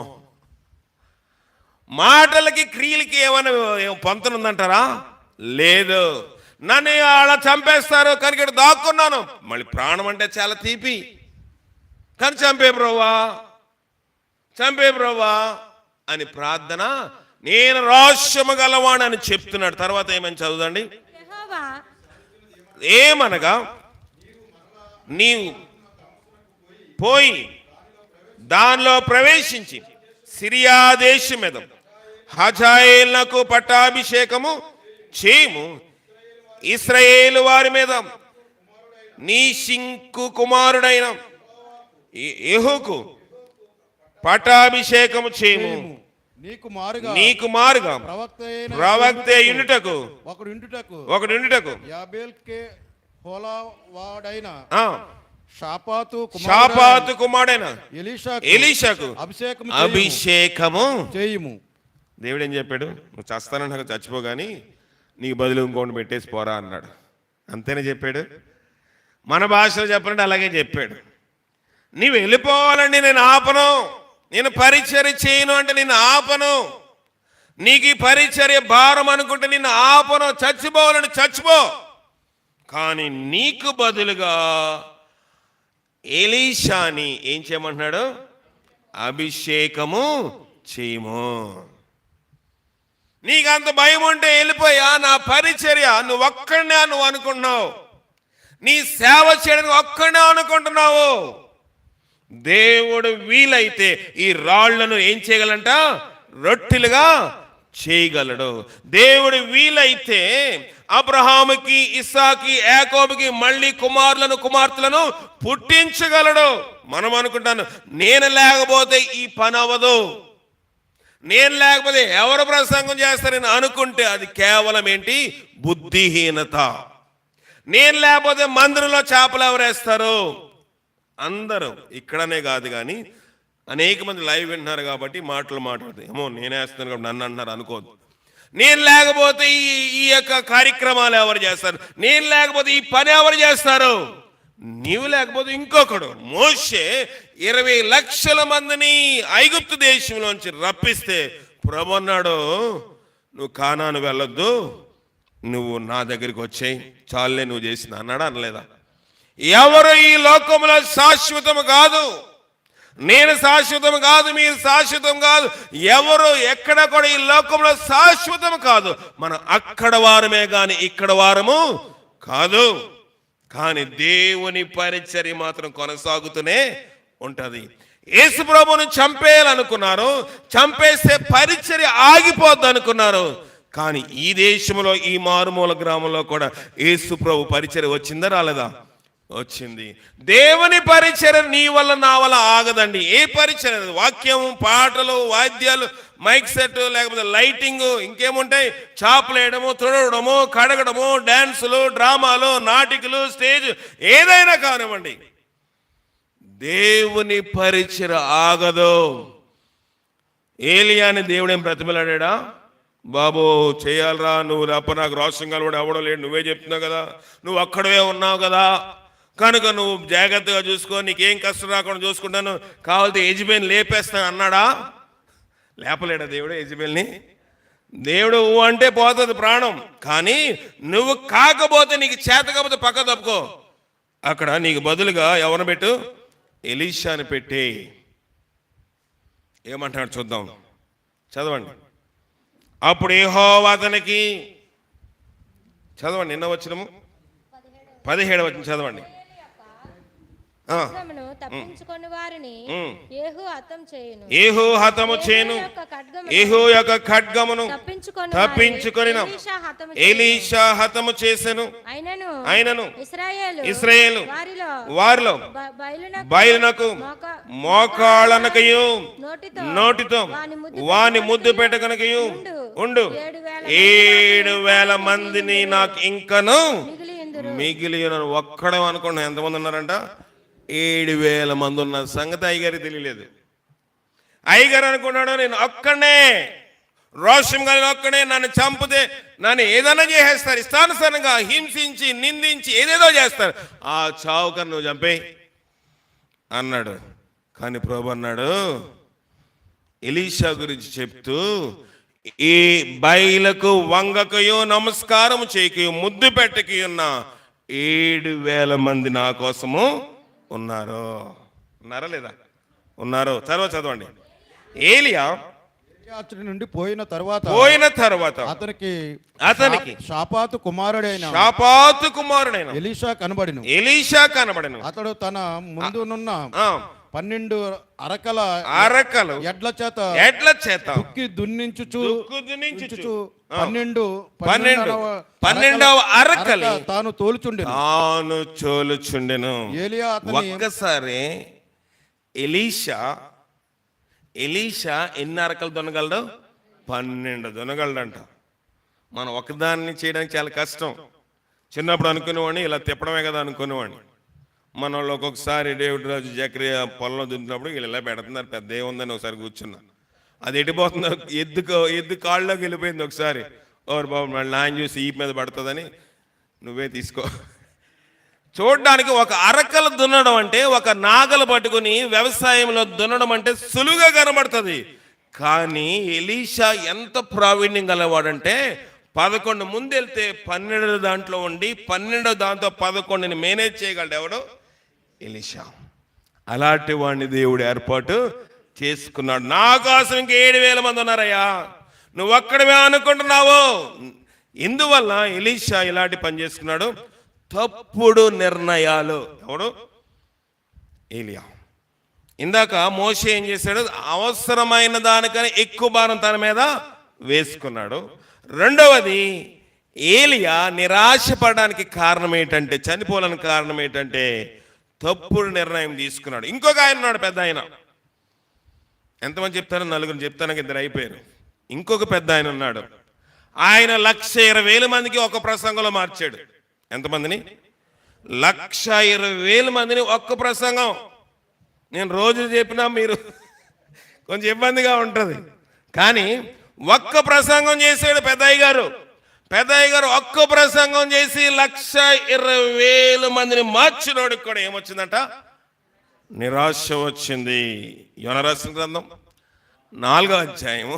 మాటలకి క్రియలకి ఏమైనా పొంతనుందంటారా? లేదు. నన్ను అలా చంపేస్తారు కనుక ఇక్కడ దాక్కున్నాను. మళ్ళీ ప్రాణం అంటే చాలా తీపి, కానీ చంపే బ్రోవా అని ప్రార్థన. నేను రోషము గలవాడని చెప్తున్నాడు. తర్వాత ఏమని చదువుదండి. ఏమనగా నీవు పోయి దానిలో ప్రవేశించి సిరియా దేశం మీద హజాయేలునకు పట్టాభిషేకము చేయము. ఇశ్రాయేలు వారి మీద నీ షింకు కుమారుడైన యెహూకు పట్టాభిషేకము చేయము. నీకు మారుగా ప్రవక్త యుండుటకు ఒకడుండుటకు షాపాతు కుమారుడైన ఎలీషాకు అభిషేకము చేయము. దేవుడు ఏం చెప్పాడు? నువ్వు చస్తానంటే చచ్చిపోగాని నీకు బదులు ఇంకోటి పెట్టేసి పోరా అన్నాడు. అంతేనే చెప్పాడు. మన భాషలో చెప్పాలంటే అలాగే చెప్పాడు. నీవు వెళ్ళిపోవాలండి, నేను ఆపను. నేను పరిచర్య చేయను అంటే నిన్ను ఆపను. నీకు ఈ పరిచర్య భారం అనుకుంటే నిన్ను ఆపను. చచ్చిపోవాలని చచ్చిపో. కానీ నీకు బదులుగా ఎలీషాని ఏం చేయమంటున్నాడు? అభిషేకము చేయము. నీకు అంత భయం ఉంటే వెళ్ళిపోయా. నా పరిచర్య నువ్వు ఒక్కడనే నువ్వు అనుకుంటున్నావు. నీ సేవ చేయడానికి ఒక్కడనే అనుకుంటున్నావు. దేవుడు వీలైతే ఈ రాళ్లను ఏం చేయగలంట? రొట్టెలుగా చేయగలడు. దేవుడు వీలైతే అబ్రహాముకి, ఇస్సాకి, యాకోబుకి మళ్ళీ కుమార్తెలను పుట్టించగలడు. మనం అనుకుంటాను నేను లేకపోతే ఈ పని అవ్వదు, నేను లేకపోతే ఎవరు ప్రసంగం చేస్తారని అనుకుంటే అది కేవలం ఏంటి? బుద్ధిహీనత. నేను లేకపోతే మందిరంలో చేపలు ఎవరేస్తారు? అందరూ ఇక్కడనే కాదు కానీ అనేక మంది లైవ్ వింటున్నారు కాబట్టి మాట్లాడుతాయి. ఏమో నేనేస్తున్నాను కాబట్టి నన్ను అంటున్నారు అనుకోదు. నేను లేకపోతే ఈ యొక్క కార్యక్రమాలు ఎవరు చేస్తారు? నేను లేకపోతే ఈ పని ఎవరు చేస్తారు? నీవు లేకపోతే ఇంకొకడు. మోషే 20 లక్షల మందిని ఐగుప్తు దేశంలోంచి రప్పిస్తే ప్రభు అన్నాడు, నువ్వు కానాను వెళ్ళొద్దు, నువ్వు నా దగ్గరికి వచ్చేయి, చాలే నువ్వు చేసింది అన్నాడా? అనలేదా? ఎవరు ఈ లోకంలో శాశ్వతం కాదు. నేను శాశ్వతం కాదు, మీరు శాశ్వతం కాదు. ఎవరు ఎక్కడ కూడా ఈ లోకంలో శాశ్వతం కాదు. మనం అక్కడ వారమే గాని ఇక్కడ వారము కాదు. కానీ దేవుని పరిచర్య మాత్రం కొనసాగుతూనే ఉంటది. యేసు ప్రభువును చంపేయాలనుకున్నారు, చంపేస్తే పరిచర్య ఆగిపోద్ది అనుకున్నారు. కానీ ఈ దేశంలో ఈ మారుమూల గ్రామంలో కూడా యేసు ప్రభు పరిచర్య వచ్చిందా రాలేదా? వచ్చింది. దేవుని పరిచర్య నీ వల్ల నా వల్ల ఆగదండి. ఏ పరిచర్య? వాక్యం, పాటలు, వాద్యాలు, మైక్ సెట్, లేకపోతే లైటింగ్, ఇంకేముంటాయి, చాపలు వేయడము, తుడవడము, కడగడము, డాన్సులు, డ్రామాలు, నాటికలు, స్టేజ్, ఏదైనా కానివ్వండి, దేవుని పరిచర్య ఆగదు. ఏలియాని దేవుడేం బ్రతిమలాడా? బాబు చేయాలరా, నువ్వు లేకపోతే నాకు రోషం కలవాడు ఎవడో లేడు, నువ్వే చెప్తున్నావు కదా, నువ్వు అక్కడే ఉన్నావు కదా, కనుక నువ్వు జాగ్రత్తగా చూసుకో, నీకేం కష్టం రాకుండా చూసుకుంటాను, కావాలంటే యెజబెల్ని లేపేస్తాను అన్నాడా? లేపలేడా దేవుడు యెజబెల్ని? దేవుడు అంటే పోతుంది ప్రాణం. కానీ నువ్వు కాకపోతే, నీకు చేత కాకపోతే పక్క తప్పుకో. అక్కడ నీకు బదులుగా ఎవరిని పెట్టు? ఎలీషాని పెట్టి. ఏమంటాడు చూద్దాం, చదవండి. అప్పుడు యెహోవా అతనికి, చదవండి, నిన్న వచ్చినము 17వ వచనం చదవండి. ఖడ్గమును తప్పించుకొని వారిని యేహూ హతము చేయును. యేహూ యొక్క ఖడ్గమును తప్పించుకొని ఎలీషా హతము చేసెను. అయినను ఇశ్రాయేలు వారిలో బయలునకు మోకాళ్ళనకయు నోటితో వాని ముద్దు పెట్టకనకయు ఉండు 7,000 మందిని నాకు ఇంకను మిగిలి. ఒక్కడే అనుకోండి, ఎంతమంది ఉన్నారంట? 7,000 మంది ఉన్న సంగతి అయ్యగారికి తెలియలేదు. అయ్యగారు అనుకున్నాడు, నేను ఒక్కడే రోషం గారిని ఒక్కడే, నన్ను చంపితే నన్ను ఏదైనా చేసేస్తారు, ఇష్టానుసారంగా హింసించి నిందించి ఏదేదో చేస్తారు, ఆ చావుకని నువ్వు చంపే అన్నాడు. కానీ ప్రభు అన్నాడు, ఎలీషా గురించి చెప్తూ, ఈ బయలకు వంగకయో నమస్కారం చేయకయో ముద్దు పెట్టకయున్న 7,000 మంది నా కోసము ఉన్నారు. ఉన్నారా లేదా? ఉన్నారు. తర్వాత చదవండి. ఏలియా నుండి పోయిన తర్వాత అతనికి షాపాతు కుమారుడైన ఎలీషా కనబడెను. అతడు తన ముందునున్న 12 అరకలు ఎడ్ల చేత దుక్కి దున్నించుచు 12వ అరకలు తాను తోలుచుండెను. ఒక్కసారి ఎలీషా ఎన్ని అరకలు దున్నగలడు? 12 దున్నగలడంట. మనం ఒకదాన్ని చేయడానికి చాలా కష్టం. చిన్నప్పుడు అనుకునేవాడిని ఇలా తిప్పడమే కదా అనుకునేవాడిని. మన వాళ్ళు ఒక్కొక్కసారి డేవిడ్ రాజు జకరియా పొలంలో దున్నినప్పుడు వీళ్ళు ఇలా పెడుతున్నారు, పెద్ద ఏముందని ఒకసారి కూర్చున్నా. అది ఎట్టిపోతుందో ఎద్దు కాళ్ళలోకి వెళ్ళిపోయింది. ఒకసారి ఓరు బాబు మళ్ళీ నాయన చూసి ఈ మీద పడుతుందని నువ్వే తీసుకో. చూడడానికి ఒక అరకలు దున్నడం అంటే, ఒక నాగలు పట్టుకుని వ్యవసాయంలో దున్నడం అంటే సులువుగా కనబడుతుంది. కానీ ఎలీషా ఎంత ప్రావీణ్యం గలవాడంటే, 11 ముందెళ్తే 12 దాంట్లో ఉండి 12 దాంతో 11ని మేనేజ్ చేయగలడు ఎవడు? ఎలీషా. అలాంటి వాడిని దేవుడు ఏర్పాటు చేసుకున్నాడు. నా కోసం ఇంక 7,000 మంది ఉన్నారయ్యా, నువ్వు ఒక్కడమే అనుకుంటున్నావు. ఇందువల్ల ఎలీషా ఇలాంటి పని చేసుకున్నాడు. తప్పుడు నిర్ణయాలు. ఎవడు? ఏలియా. ఇందాక మోషే ఏం చేశాడు? అవసరమైన దానికని ఎక్కువ భారం తన మీద వేసుకున్నాడు. రెండవది, ఏలియా నిరాశపడడానికి కారణం ఏంటంటే, చనిపోవాలని కారణం ఏంటంటే తప్పుడు నిర్ణయం తీసుకున్నాడు. ఇంకొక ఆయన ఉన్నాడు, పెద్ద ఆయన. ఎంతమంది చెప్తారో? 4 చెప్తాను, 2 అయిపోయారు. ఇంకొక పెద్ద ఆయన ఉన్నాడు. ఆయన 1,20,000 మందికి ఒక ప్రసంగంలో మార్చాడు. ఎంతమందిని? 1,20,000 మందిని ఒక్క ప్రసంగం. నేను రోజు చెప్పినా మీరు కొంచెం ఇబ్బందిగా ఉంటుంది, కానీ ఒక్క ప్రసంగం చేశాడు పెద్దయ్య గారు. పెద్దయ్య గారు ఒక్క ప్రసంగం చేసి 1,20,000 మందిని మార్చినోడికి కూడా ఏమొచ్చిందంట? నిరాశ వచ్చింది. యోనా రాసిన గ్రంథం 4వ అధ్యాయం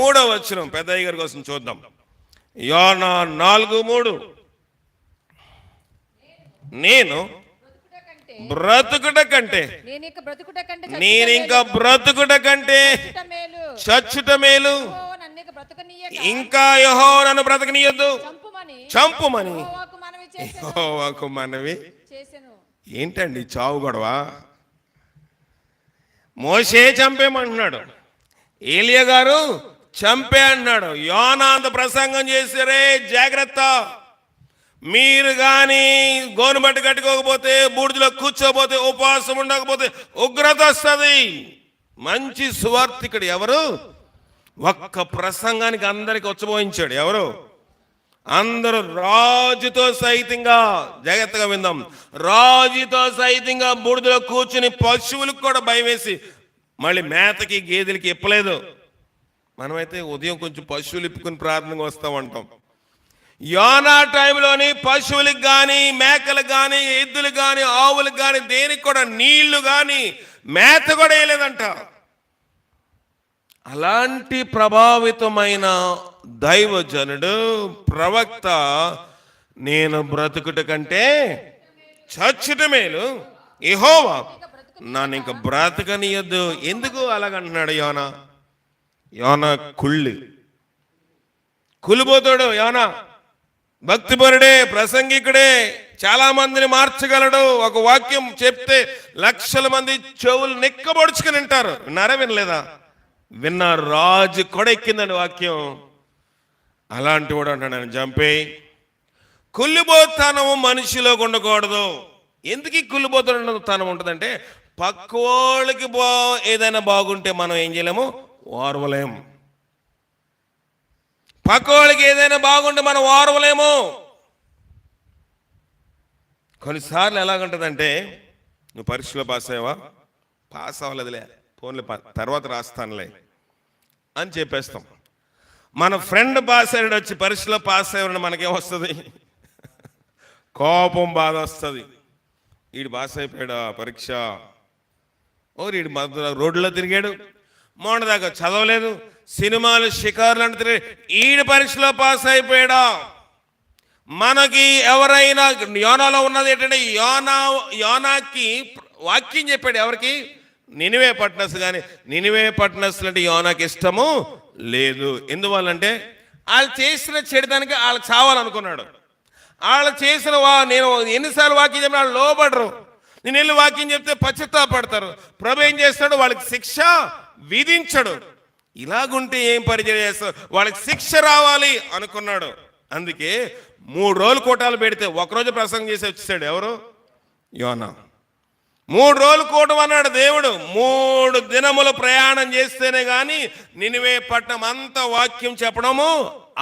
3వ వచనం పెద్దయ్య గారి కోసం చూద్దాం. యోనా 4:3. నేను బ్రతుకుట కంటే బ్రతుకుట కంటే చచ్చుట మేలు. ఇంకా యెహోవా నన్ను బ్రతకనీయొద్దు, చంపుమని యెహోవాకు మనవి చేసెను. ఏంటండి చావు గొడవ? మోషే చంపేమంటున్నాడు, ఏలియా గారు చంపే అంటున్నాడు. యోనా అంత ప్రసంగం చేశారే, జాగ్రత్త, మీరు కానీ గోనుబట్టి కట్టుకోకపోతే, బూడిదలో కూర్చోపోతే, ఉపవాసం ఉండకపోతే ఉగ్రత వస్తుంది. మంచి సువార్తికుడు ఎవరు? ఒక్క ప్రసంగానికి అందరికి వచ్చబోయించాడు. ఎవరు? అందరూ రాజుతో సైతంగా, జాగ్రత్తగా విందాం, రాజుతో సైతంగా బూడిదలో కూర్చుని పశువులకు కూడా భయం వేసి మళ్ళీ మేతకి గేదెలకి ఇప్పలేదు. మనమైతే ఉదయం కొంచెం పశువులు ఇప్పుకుని ప్రార్థనగా వస్తూ ఉంటాం. యోనా టైంలోని పశువులకు కానీ, మేకలకు కానీ, ఎద్దులకు కానీ, ఆవులకు కానీ, దేనికి కూడా నీళ్లు కానీ మేత కూడా వేయలేదంట. అలాంటి ప్రభావితమైన దైవజనుడు, ప్రవక్త, నేను బ్రతుకుట కంటే చచ్చుట మేలు, యెహోవా నన్ను ఇంక బ్రతకనియొద్దు. ఎందుకు అలాగంటున్నాడు యోనా? యోనా కులిపోతాడు. యోనా భక్తిపరుడే, ప్రసంగికుడే, చాలా మందిని మార్చగలడు. ఒక వాక్యం చెప్తే లక్షల మంది చెవులు నిక్కబొడుచుకుని వింటారు. విన్నారా? వినలేదా? విన్నారు. రాజు కూడా ఎక్కిందండి వాక్యం. అలాంటి వాడు అంటాడు, నేను చంపే. కుళ్ళిపోతనము మనిషిలో ఉండకూడదు. ఎందుకు ఈ కుళ్ళిపోతనం ఉంటుందంటే, పక్కోళ్ళకి ఏదైనా బాగుంటే మనం ఏం చేయలేము, ఓర్వలేము. పక్కోళ్ళకి ఏదైనా బాగుంటే మనం ఓర్వలేము. కొన్నిసార్లు ఎలాగుంటుందంటే, నువ్వు పరీక్షలో పాస్ అయ్యావా? పాస్ అవ్వలేదులే, ఫోన్లో తర్వాత రాస్తానులే అని చెప్పేస్తాం. మన ఫ్రెండ్ పాస్ అయ్యాడు, వచ్చి పరీక్షలో పాస్ అయ్యాడు, మనకేమొస్తుంది? కోపం, బాధ వస్తుంది. వీడు పాస్ అయిపోయాడా పరీక్ష? వీడు రోడ్లో తిరిగాడు, మొన్నదాకా చదవలేదు, సినిమాలు షికారులు అంటే తిరిగాడు, ఈడు పరీక్షలో పాస్ అయిపోయాడా? మనకి ఎవరైనా, యోనాలో ఉన్నది ఏంటంటే, యోనాకి వాక్యం చెప్పాడు. ఎవరికి? నినివే పట్టణస్. కానీ నినివే పట్టణస్ అంటే యోనాకి ఇష్టము లేదు. ఎందువల్లంటే వాళ్ళు చేసిన చెడుదానికి వాళ్ళకి చావాలనుకున్నాడు. వాళ్ళు చేసిన నేను ఎన్నిసార్లు వాక్యం చెప్పిన వాళ్ళు లోబడరు. నేను వెళ్ళి వాక్యం చెప్తే పశ్చాత్తాపడతారు. ప్రభు ఏం చేస్తాడు? వాళ్ళకి శిక్ష విధించడు. ఇలాగుంటే ఏం పరిచయం చేస్తాడు? వాళ్ళకి శిక్ష రావాలి అనుకున్నాడు. అందుకే 3 రోజులు కోటాలు పెడితే ఒకరోజు ప్రసంగం చేసి వచ్చేసాడు. ఎవరు? యోనా. 3 రోజులు కూటం అన్నాడు దేవుడు. 3 దినములు ప్రయాణం చేస్తేనే కానీ నినివే పట్టణం అంతా వాక్యం చెప్పడము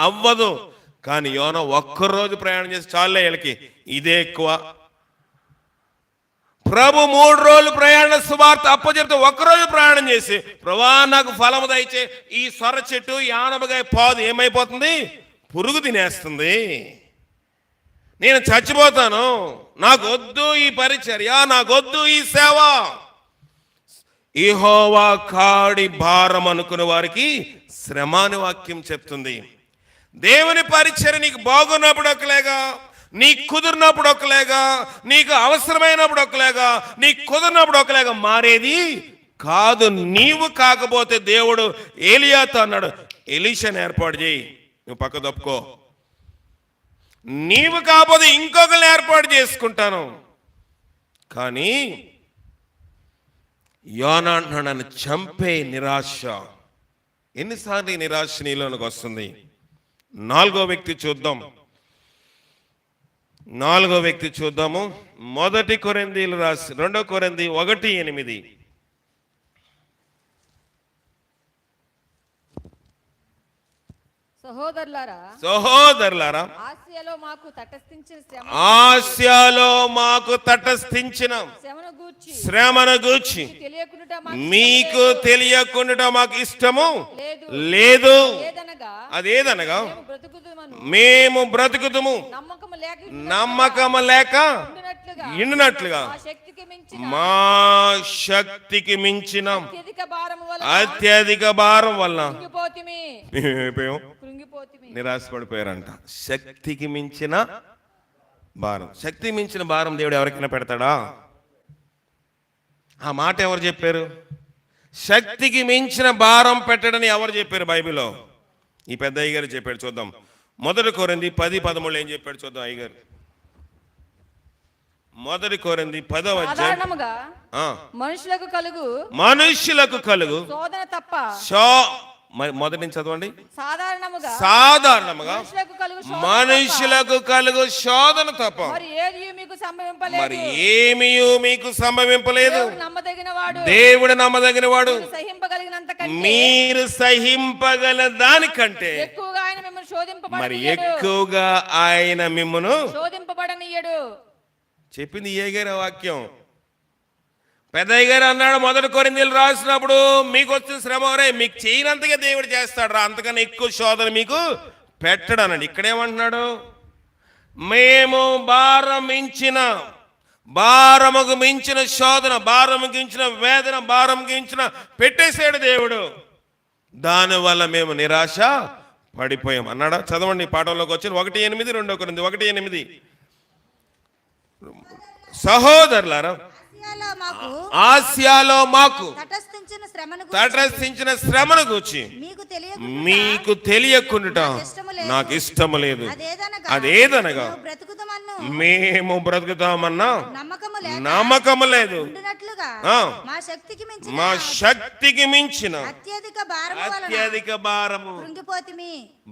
అవ్వదు. కానీ యోనా ఒక్కరోజు ప్రయాణం చేసి చాలే, వీళ్ళకి ఇదే ఎక్కువ. ప్రభు 3 రోజులు ప్రయాణ సువార్త అప్పచెప్తే ఒక్కరోజు ప్రయాణం చేసి, ప్రభా నాకు ఫలము దయచే, ఈ సొర చెట్టు, ఈ ఆనపకాయ పాదు ఏమైపోతుంది? పురుగు తినేస్తుంది, నేను చచ్చిపోతాను, నాకొద్దు ఈ పరిచర్య, నాకొద్దు ఈ సేవ. యెహోవా కాడి భారం అనుకునే వారికి శ్రమ అని వాక్యం చెప్తుంది. దేవుని పరిచర్య నీకు బాగున్నప్పుడు ఒకలేగా, నీకు కుదిరినప్పుడు ఒకలేగా, నీకు అవసరమైనప్పుడు ఒకలేగా, నీకు కుదిరినప్పుడు ఒకలేగా మారేది కాదు. నీవు కాకపోతే దేవుడు ఏలియాతో అన్నాడు, ఎలీషాని ఏర్పాటు చేయి, నువ్వు పక్క తప్పుకో. నీవు కాకపోతే ఇంకొకరిని ఏర్పాటు చేసుకుంటాను. కానీ యోనా అంటున్నాడు, నన్ను చంపే నిరాశ. ఎన్నిసార్లు ఈ నిరాశ నీలోనికి వస్తుంది? 4వ వ్యక్తి చూద్దాం. 4వ వ్యక్తి చూద్దాము. 1 కొరింథీయులు రాసి 2 కొరింథీ 1:8. సహోదరులారా, ఆసియాలో మాకు తటస్థించిన శ్రమను గూర్చి మీకు తెలియకుండా మాకు ఇష్టము లేదు. అదేదనగా మేము బ్రతుకుతుము నమ్మకము లేక ఇండునట్లుగా మా శక్తికి మించిన అత్యధిక భారం వల్ల నిరాశపడిపోయారంట. శక్తికి మించిన భారం. శక్తి మించిన భారం దేవుడు ఎవరికైనా పెడతాడా? ఆ మాట ఎవరు చెప్పారు? శక్తికి మించిన భారం పెట్టడని ఎవరు చెప్పారు బైబిల్లో? ఈ పెద్ద అయ్యగారు చెప్పాడు. చూద్దాం. 1 కొరింథీ 10:13 ఏం చెప్పాడు చూద్దాం. అయ్యగారు మొదటి కొరింథీ 10వ అధ్యాయం సాధారణముగా మనుషులకు కలుగు శోధన తప్ప మొదటి నుంచి చదవండి. సాధారణముగా మనుషులకు కలుగు శోధన తప్ప మరి ఏమీయూ మీకు సంభవింపలేదు. నమ్మదగినవాడు దేవుడు నమ్మదగినవాడు. సహింపగలిగినంత మీరు సహింపగల దానికంటే ఎక్కువగా ఆయన మిమ్మల్ని మరి ఎక్కువగా ఆయన మిమ్మును శోధింపబడనీయడు. చెప్పింది ఏ గారి వాక్యం. పెద్దయ్య గారు అన్నాడు మొదటి కొరింథీలు రాసినప్పుడు, మీకు వచ్చిన శ్రమ మీకు చేయనంతగా దేవుడు చేస్తాడు రా, అంతకన్నా ఎక్కువ శోధన మీకు పెట్టడు అన్నాడు. ఇక్కడేమంటున్నాడు, మేము భారముకు మించిన శోధన, భారముకు మించిన వేదన, భారముకు మించిన పెట్టేశాడు దేవుడు. దానివల్ల మేము నిరాశ పడిపోయాం అన్నాడా. చదవండి పాఠంలోకి వచ్చి 1:8 2 కొరింథీ 1:8. సహోదరులారా, ఆసియాలో మాకు తటస్థించిన శ్రమను గూర్చి మీకు తెలియకుండా నాకు ఇష్టము లేదు. అదేదనగా మేము బ్రతుకుతామన్నా నమ్మకము లేదు. మా శక్తికి మించిన అత్యధిక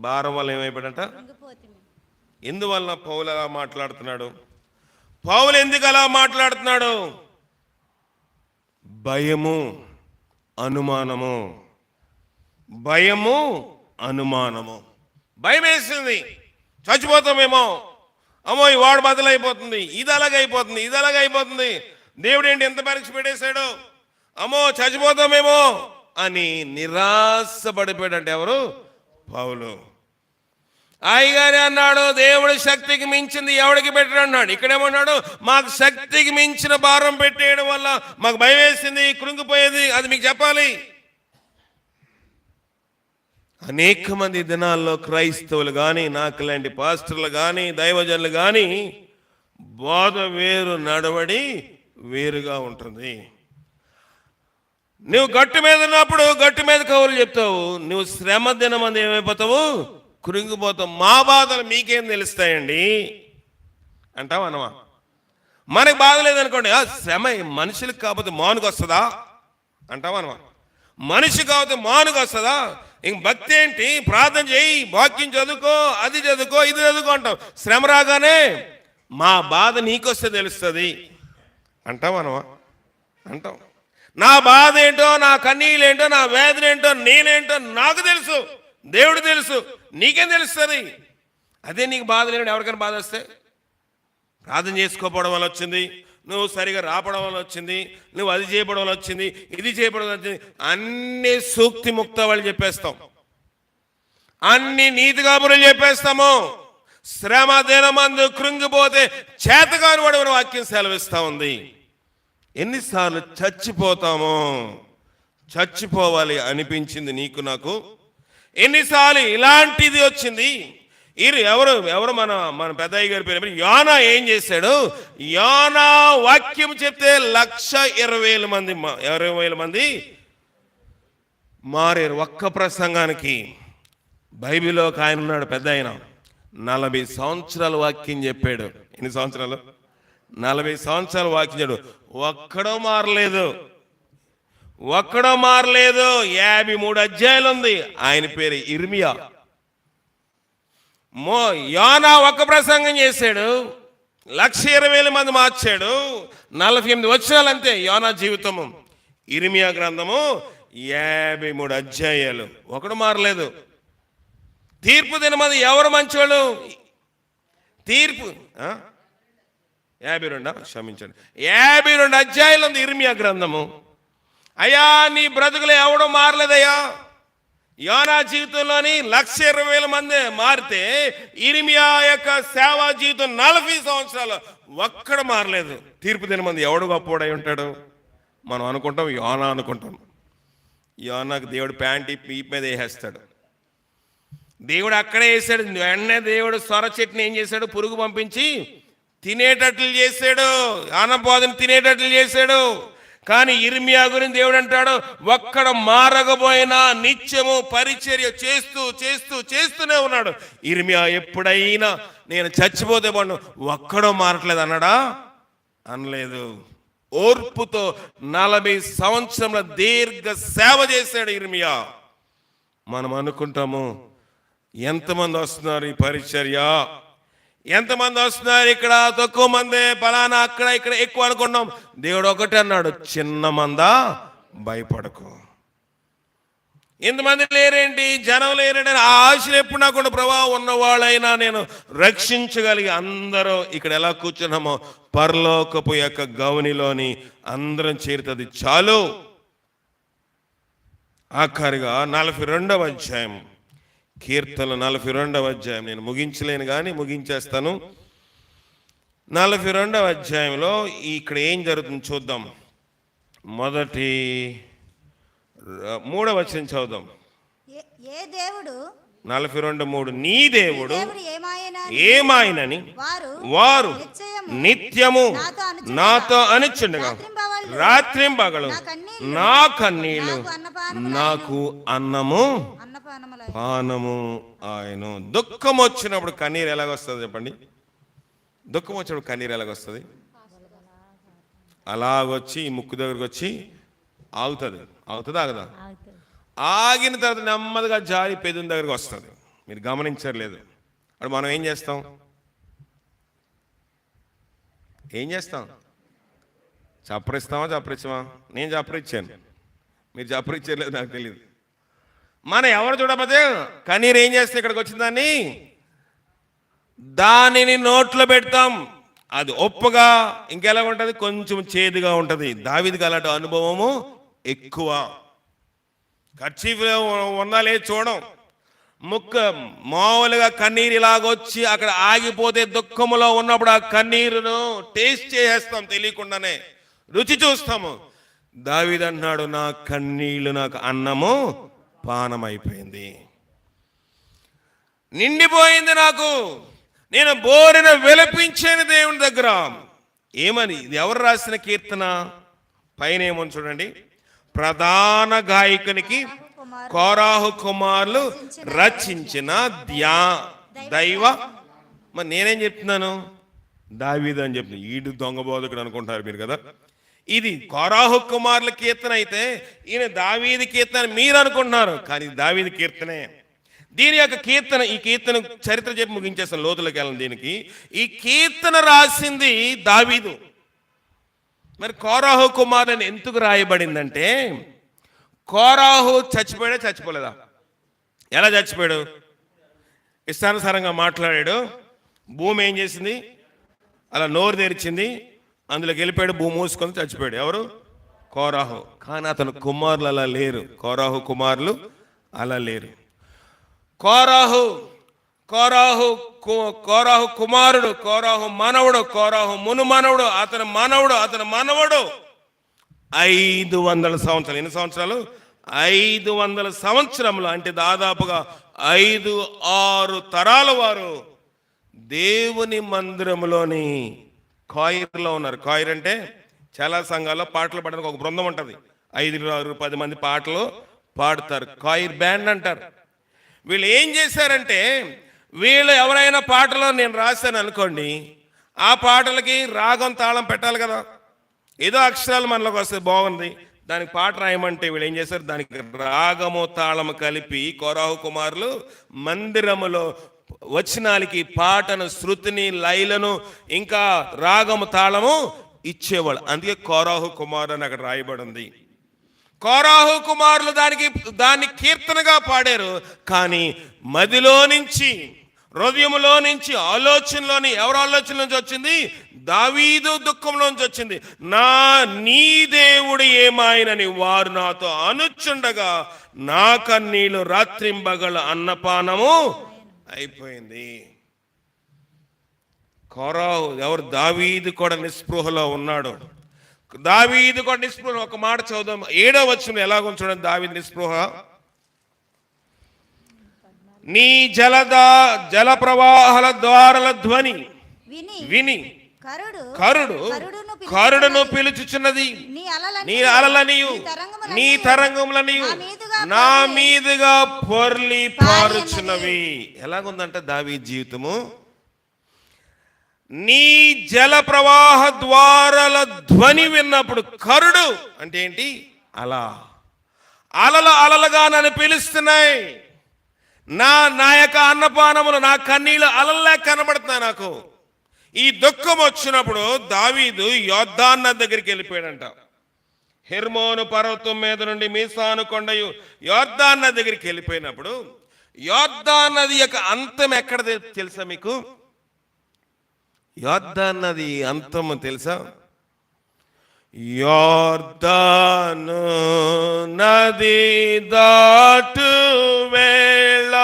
భారం వల్ల ఏమైపోయాడంట. ఎందువల్ల పౌలు అలా మాట్లాడుతున్నాడు? పౌలు ఎందుకు అలా మాట్లాడుతున్నాడు? భయము, అనుమానము. భయం వేసింది, చచ్చిపోతామేమో, అమ్మో ఈ వాడు బదులైపోతుంది, ఇది అలాగైపోతుంది, దేవుడు ఏంటి ఎంత పరీక్ష పెట్టేశాడు, అమ్మో చచ్చిపోతామేమో అని నిరాశపడిపోయాడంటే ఎవరు? పౌలు. అయ్యగారే అన్నాడు, దేవుడి శక్తికి మించింది ఎవడికి పెట్టాడు అన్నాడు. ఇక్కడేమన్నాడు, మాకు శక్తికి మించిన భారం పెట్టేయడం వల్ల మాకు భయం వేసింది, కృంగిపోయేది, అది మీకు చెప్పాలి. అనేక మంది దినాల్లో క్రైస్తవులు కానీ, నాకు లాంటి పాస్టర్లు కానీ, దైవజనులు కానీ బోధ వేరు, నడవడి వేరుగా ఉంటుంది. నువ్వు గట్టు మీద ఉన్నప్పుడు గట్టు మీద కవులు చెప్తావు, నువ్వు శ్రమ దినమంది ఏమైపోతావు? కృంగిపోతాం. మా బాధలు మీకేం తెలుస్తాయండి అంటావా అనవా? మనకు బాధ లేదనుకోండి, శ్రమ మనుషులకు కాకపోతే మానుకు వస్తుందా అంటావా అనవా? మనిషి కాకపోతే మానుకు వస్తుందా? ఇంక భక్తి ఏంటి, ప్రార్థన చేయి, వాక్యం చదువుకో, అది చదువుకో, ఇది చదువుకో అంటావు. శ్రమ రాగానే మా బాధ నీకొస్తే తెలుస్తుంది అంటావా అనవా? అంటాం. నా బాధ ఏంటో, నా కన్నీళ్ళు ఏంటో, నా వేదన ఏంటో, నేనేంటో నాకు తెలుసు, దేవుడు తెలుసు, నీకేం తెలుస్తుంది? అదే నీకు బాధ లేని ఎవరికైనా బాధ వస్తే, ప్రార్థన చేసుకోకపోవడం వల్ల వచ్చింది, నువ్వు సరిగా రాపడం వల్ల వచ్చింది, నువ్వు అది చేయడం వల్ల వచ్చింది, ఇది చేయడం వల్ల వచ్చింది, అన్ని సూక్తి ముక్త వాళ్ళు చెప్పేస్తాం, అన్ని నీతి కబుర్లు చెప్పేస్తాము. శ్రమ దినమందు కృంగిపోతే చేతగాని వాడు వాక్యం సెలవిస్తా ఉంది. ఎన్నిసార్లు చచ్చిపోవాలి అనిపించింది నీకు నాకు? ఎన్నిసార్లు ఇలాంటిది వచ్చింది? ఎవరు మన పెద్దయ్య గారి పేరు యోనా ఏం చేశాడు? యోనా వాక్యం చెప్తే 120,000 మంది మారారు ఒక్క ప్రసంగానికి. బైబిల్లో ఒక ఆయన ఉన్నాడు, పెద్ద ఆయన, 40 సంవత్సరాలు వాక్యం చెప్పాడు. ఎన్ని సంవత్సరాలు? 40 సంవత్సరాలు వాక్యం చెప్పాడు. ఒక్కడో మారలేదు. 53 అధ్యాయాలు ఉంది. ఆయన పేరు ఇర్మియా. యోనా ఒక్క ప్రసంగం చేశాడు, 120,000 మంది మార్చాడు. 48 వచనాలు అంతే యోనా జీవితము. ఇర్మియా గ్రంథము 53 అధ్యాయాలు, ఒకడు మారలేదు. తీర్పు దినమంది ఎవరు మంచోళ్ళు? తీర్పు 52 క్షమించండి, 52 అధ్యాయాలు ఉంది ఇర్మియా గ్రంథము. అయ్యా నీ బ్రతుకులు ఎవడో మారలేదయ్యా. యోనా జీవితంలోని 120,000 మంది మారితే ఇర్మియా యొక్క సేవా జీవితం 40 సంవత్సరాలు ఒక్కడ మారలేదు. తీర్పు దినమంది ఎవడు గొప్పవాడై ఉంటాడు? మనం అనుకుంటాం యోనా అనుకుంటాం. యోనాకు దేవుడు ప్యాంట్ ఇప్పి మీద వేసేస్తాడు. దేవుడు అక్కడే వేసాడు. వెంటనే దేవుడు సొర చెట్టుని ఏం చేశాడు? పురుగు పంపించి తినేటట్లు చేశాడు, ఆనబోధని తినేటట్లు చేశాడు. కానీ ఇర్మియా గురించి దేవుడు అంటాడు, ఒక్కడ మారకపోయినా నిత్యము పరిచర్య చేస్తూనే ఉన్నాడు. ఇర్మియా ఎప్పుడైనా నేను చచ్చిపోతే బాను ఒక్కడో మారట్లేదు అన్నాడా? అనలేదు. ఓర్పుతో 40 సంవత్సరముల దీర్ఘ సేవ చేశాడు ఇర్మియా. మనం అనుకుంటాము, ఎంతమంది వస్తున్నారు ఈ పరిచర్య, ఎంతమంది వస్తున్నారు ఇక్కడ, తక్కువ మంది, ఫలానా అక్కడ ఇక్కడ ఎక్కువ అనుకున్నాం. దేవుడు ఒకటే అన్నాడు, చిన్న మందా భయపడకు. ఇంతమంది లేరేంటి, జనం లేరేంటి ఆ ఆశలు ఎప్పుడు నాకుండా ప్రభావం ఉన్నవాళ్ళైనా నేను రక్షించగలిగి అందరూ ఇక్కడ ఎలా కూర్చున్నామో పరలోకపు యొక్క గవనిలోని అందరం చేరుతుంది చాలు. ఆఖరిగా 42వ అధ్యాయం, కీర్తనలు 42వ అధ్యాయం. నేను ముగించలేను కానీ ముగించేస్తాను. 42వ అధ్యాయంలో ఇక్కడ ఏం జరుగుతుంది చూద్దాం. మొదటి 3వ వచనం చదువుదాం. ఏ దేవుడు 42:3 నీ దేవుడు ఏమాయనని వారు నిత్యము నాతో అనుచుండగా రాత్రింబగలు నా కన్నీళ్లు నాకు అన్నము పానము ఆయన. దుఃఖం వచ్చినప్పుడు కన్నీరు ఎలాగొస్తుంది చెప్పండి? దుఃఖం వచ్చినప్పుడు కన్నీరు ఎలాగొస్తుంది? అలాగొచ్చి ముక్కు దగ్గరకు వచ్చి ఆగుతుంది. ఆగుదా? ఆగిన తర్వాత నెమ్మదిగా జారి పెదం దగ్గరకు వస్తుంది. మీరు గమనించలేదు. అప్పుడు మనం ఏం చేస్తాం? చప్పరిస్తామా? నేను చప్పరిచ్చాను, మీరు చప్పరిచ్చలేదు, నాకు తెలియదు. మనం ఎవరు చూడకపోతే కన్నీరు ఏం చేస్తే ఇక్కడికి వచ్చిందాన్ని దానిని నోట్లో పెడతాం. అది ఒప్పగా ఇంకెలా ఉంటుంది, కొంచెం చేదుగా ఉంటుంది. దావీదుకి అలాంటి అనుభవము ఎక్కువ. కర్చీఫ్లో ఉన్నాలే చూడం, ముక్క మామూలుగా కన్నీరు ఇలాగొచ్చి అక్కడ ఆగిపోతే దుఃఖములో ఉన్నప్పుడు ఆ కన్నీరును టేస్ట్ చేసేస్తాం, తెలియకుండానే రుచి చూస్తాము. దావీదు అన్నాడు, నా కన్నీళ్లు నాకు అన్నము పానమైపోయింది, నిండిపోయింది నాకు, నేను బోరిన విలపించాను దేవుని దగ్గర. ఏమని? ఇది ఎవరు రాసిన కీర్తన? పైన ఏమని చూడండి, ప్రధాన గాయకునికి కోరాహు కుమారులు రచించిన దైవ. మరి నేనేం చెప్తున్నాను? దావీదు అని చెప్తున్నాను. ఈడు దొంగ బోధకుడు అనుకుంటారు మీరు కదా. ఇది కోరాహు కుమారుల కీర్తన అయితే ఈయన దావీదు కీర్తన మీరు అనుకుంటున్నారు, కానీ దావీదు కీర్తనే. దీని యొక్క కీర్తన, ఈ కీర్తన చరిత్ర చెప్పి ముగించేస్తాను, లోతులోకి వెళ్ళను. దీనికి ఈ కీర్తన రాసింది దావీదు. మరి కోరాహు కుమారుని ఎందుకు రాయబడిందంటే, కోరాహు చచ్చిపోలేదా? ఎలా చచ్చిపోయాడు? ఇష్టానుసారంగా మాట్లాడాడు. భూమి ఏం చేసింది? అలా నోరు తెరిచింది, అందులోకి వెళ్ళిపోయాడు, భూమి మూసుకొని చచ్చిపోయాడు. ఎవరు? కోరాహు. కానీ అతను కుమారులు అలా లేరు. కోరాహు కుమారులు అలా లేరు. కోరాహు కుమారుడు, కోరాహు మనవడు, కోరాహు మునుమనవుడు, అతని మనవడు 500 సంవత్సరాలు. ఎన్ని సంవత్సరాలు? 500 సంవత్సరములు. అంటే దాదాపుగా 5-6 తరాల వారు దేవుని మందిరములోని కాయిర్లో ఉన్నారు. కాయిర్ అంటే చాలా సంఘాల్లో పాటలు పాడడానికి ఒక బృందం ఉంటుంది. 5-10 మంది పాటలు పాడతారు, కాయిర్ బ్యాండ్ అంటారు. వీళ్ళు ఏం చేశారంటే, వీళ్ళు ఎవరైనా పాటలో నేను రాశాను అనుకోండి, ఆ పాటలకి రాగం తాళం పెట్టాలి కదా. ఏదో అక్షరాలు మనలోకి వస్తే బాగుంది, దానికి పాట రాయమంటే వీళ్ళు ఏం చేశారు, దానికి రాగము తాళము కలిపి కోరాహు కుమారులు మందిరములో వచనాలకి పాటను, శృతిని, లయలను, ఇంకా రాగము తాళము ఇచ్చేవాళ్ళు. అందుకే కోరాహు కుమారు అని అక్కడ రాయబడింది. కోరాహు కుమారులు దాన్ని కీర్తనగా పాడారు. కానీ మదిలో నుంచి, హృదయంలో నుంచి, ఆలోచనలోని, ఎవరి ఆలోచన నుంచి వచ్చింది? దావీదు దుఃఖంలోంచి వచ్చింది. నీ దేవుడు ఏమాయనని వారు నాతో అనుచుండగా నా కన్నీళ్లు రాత్రింబగల అన్నపానము అయిపోయింది. కోరాహు ఎవరు? దావీదు కూడా నిస్పృహలో ఉన్నాడు. దావీదు కూడా నిస్పృహ. ఒక మాట చదువుదాం, 7వ వచనం ఎలాగో చూడండి. దావీదు నిస్పృహ. నీ జల ప్రవాహాల ద్వారాల ధ్వని విని కరుడును పిలుచుచున్నది, నీ అలలనియు నీ తరంగములనియు నా మీదుగా పొర్లి పారుచున్నవి. ఎలాగుందంటే దావీదు జీవితము, నీ జల ప్రవాహ ద్వారాల ధ్వని విన్నప్పుడు, కరుడు అంటే ఏంటి? అలలు అలలుగా నన్ను పిలుస్తున్నాయి. నా యొక్క అన్నపానములు, నా కన్నీళ్ళు అలల్లా కనబడుతున్నాయి నాకు. ఈ దుఃఖం వచ్చినప్పుడు దావీదు యొర్దాను నది దగ్గరికి వెళ్ళిపోయాడంట. హెర్మోను పర్వతం మీద నుండి మీసాను కొండయు యొర్దాను నది దగ్గరికి వెళ్ళిపోయినప్పుడు, యొర్దాను నది యొక్క అంతం ఎక్కడ తెలుసా మీకు? యొర్దాను నది అంతము తెలుసా? యొర్దాను నది దాటు వేళ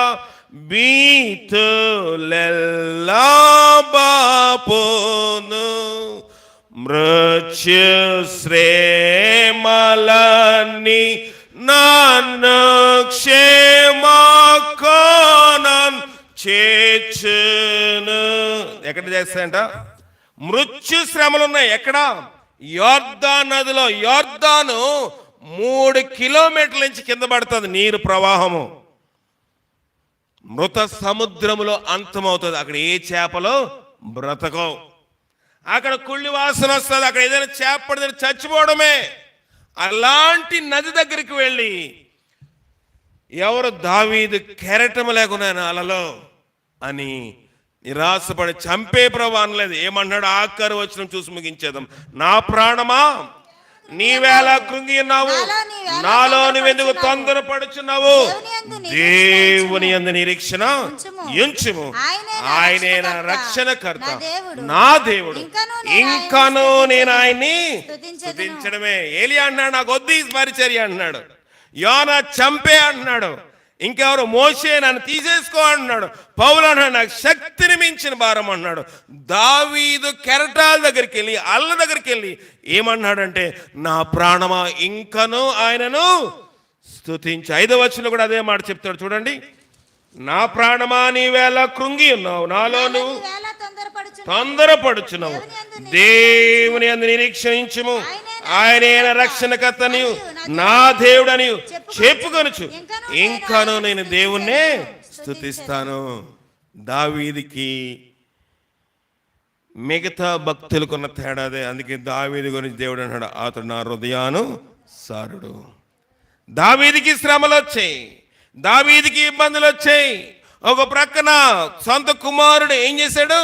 బీతులెల్లా బాపును, మృత్యు శ్రేమలన్నీ నన్ను క్షేమకోణం చేర్చును. ఎక్కడ చేస్తాయంట? మృత్యు శ్రమలు ఉన్నాయి. ఎక్కడ? యొర్దాను నదిలో. యొర్దాను 3 కిలోమీటర్ల నుంచి కింద పడుతుంది నీరు ప్రవాహము. మృత సముద్రములో అంతమవుతుంది. అక్కడ ఏ చేపలో బ్రతకవు. అక్కడ కుళ్ళి వాసన వస్తుంది. అక్కడ ఏదైనా చేప పడితే చచ్చిపోవడమే. అలాంటి నది దగ్గరికి వెళ్ళి ఎవరు దావీదు కెరటం లేకున్నాను అలలో అని నిరాశపడి చంపే ప్రభు అనలేదు. ఏమన్నాడు? ఆఖరు వచనం చూసి ముగించేద్దాం. నా ప్రాణమా నీవేళ కృంగి ఉన్నావు, నాలో నువ్వెందుకు తొందరపడుచున్నావు? దేవుని యందు నిరీక్షణ ఉంచుము, ఆయనే నా రక్షణకర్త, నా దేవుడు, ఇంకాను నేను ఆయన్ని స్తుతించడమే. ఏలియా అన్నాడు నాకు వద్దు ఈ పరిచర్య అన్నాడు. యోనా చంపే అన్నాడు. ఇంకెవరు? మోషే నన్ను తీసేసుకో అన్నాడు. పౌలు అన్నాడు నాకు శక్తిని మించిన భారం అన్నాడు. దావీదు కెరటాల దగ్గరికి వెళ్ళి, అల్ల దగ్గరికి వెళ్ళి ఏమన్నాడంటే, నా ప్రాణమా ఇంకను ఆయనను స్తుతించు. 5వ వచనంలో కూడా అదే మాట చెప్తాడు చూడండి. నా ప్రాణమా నీవేళ కృంగి ఉన్నావు, నాలో నువ్వు తొందరపడుచున్నావు, దేవుని యందు నిరీక్షించుము, ఆయనే రక్షణకర్తని నా దేవుడని చెప్పుకొనుచు ఇంకాను నేను దేవుణ్ణే స్తుతిస్తాను. దావీదుకి మిగతా భక్తులకున్న తేడా అదే. అందుకే దావీదు గురించి దేవుడు అన్నాడు, అతడు నా హృదయానుసారుడు. దావీదుకి శ్రమలు వచ్చాయి, దావీదుకి ఇబ్బందులు వచ్చాయి. ఒక ప్రక్కన సొంత కుమారుడు ఏం చేశాడు?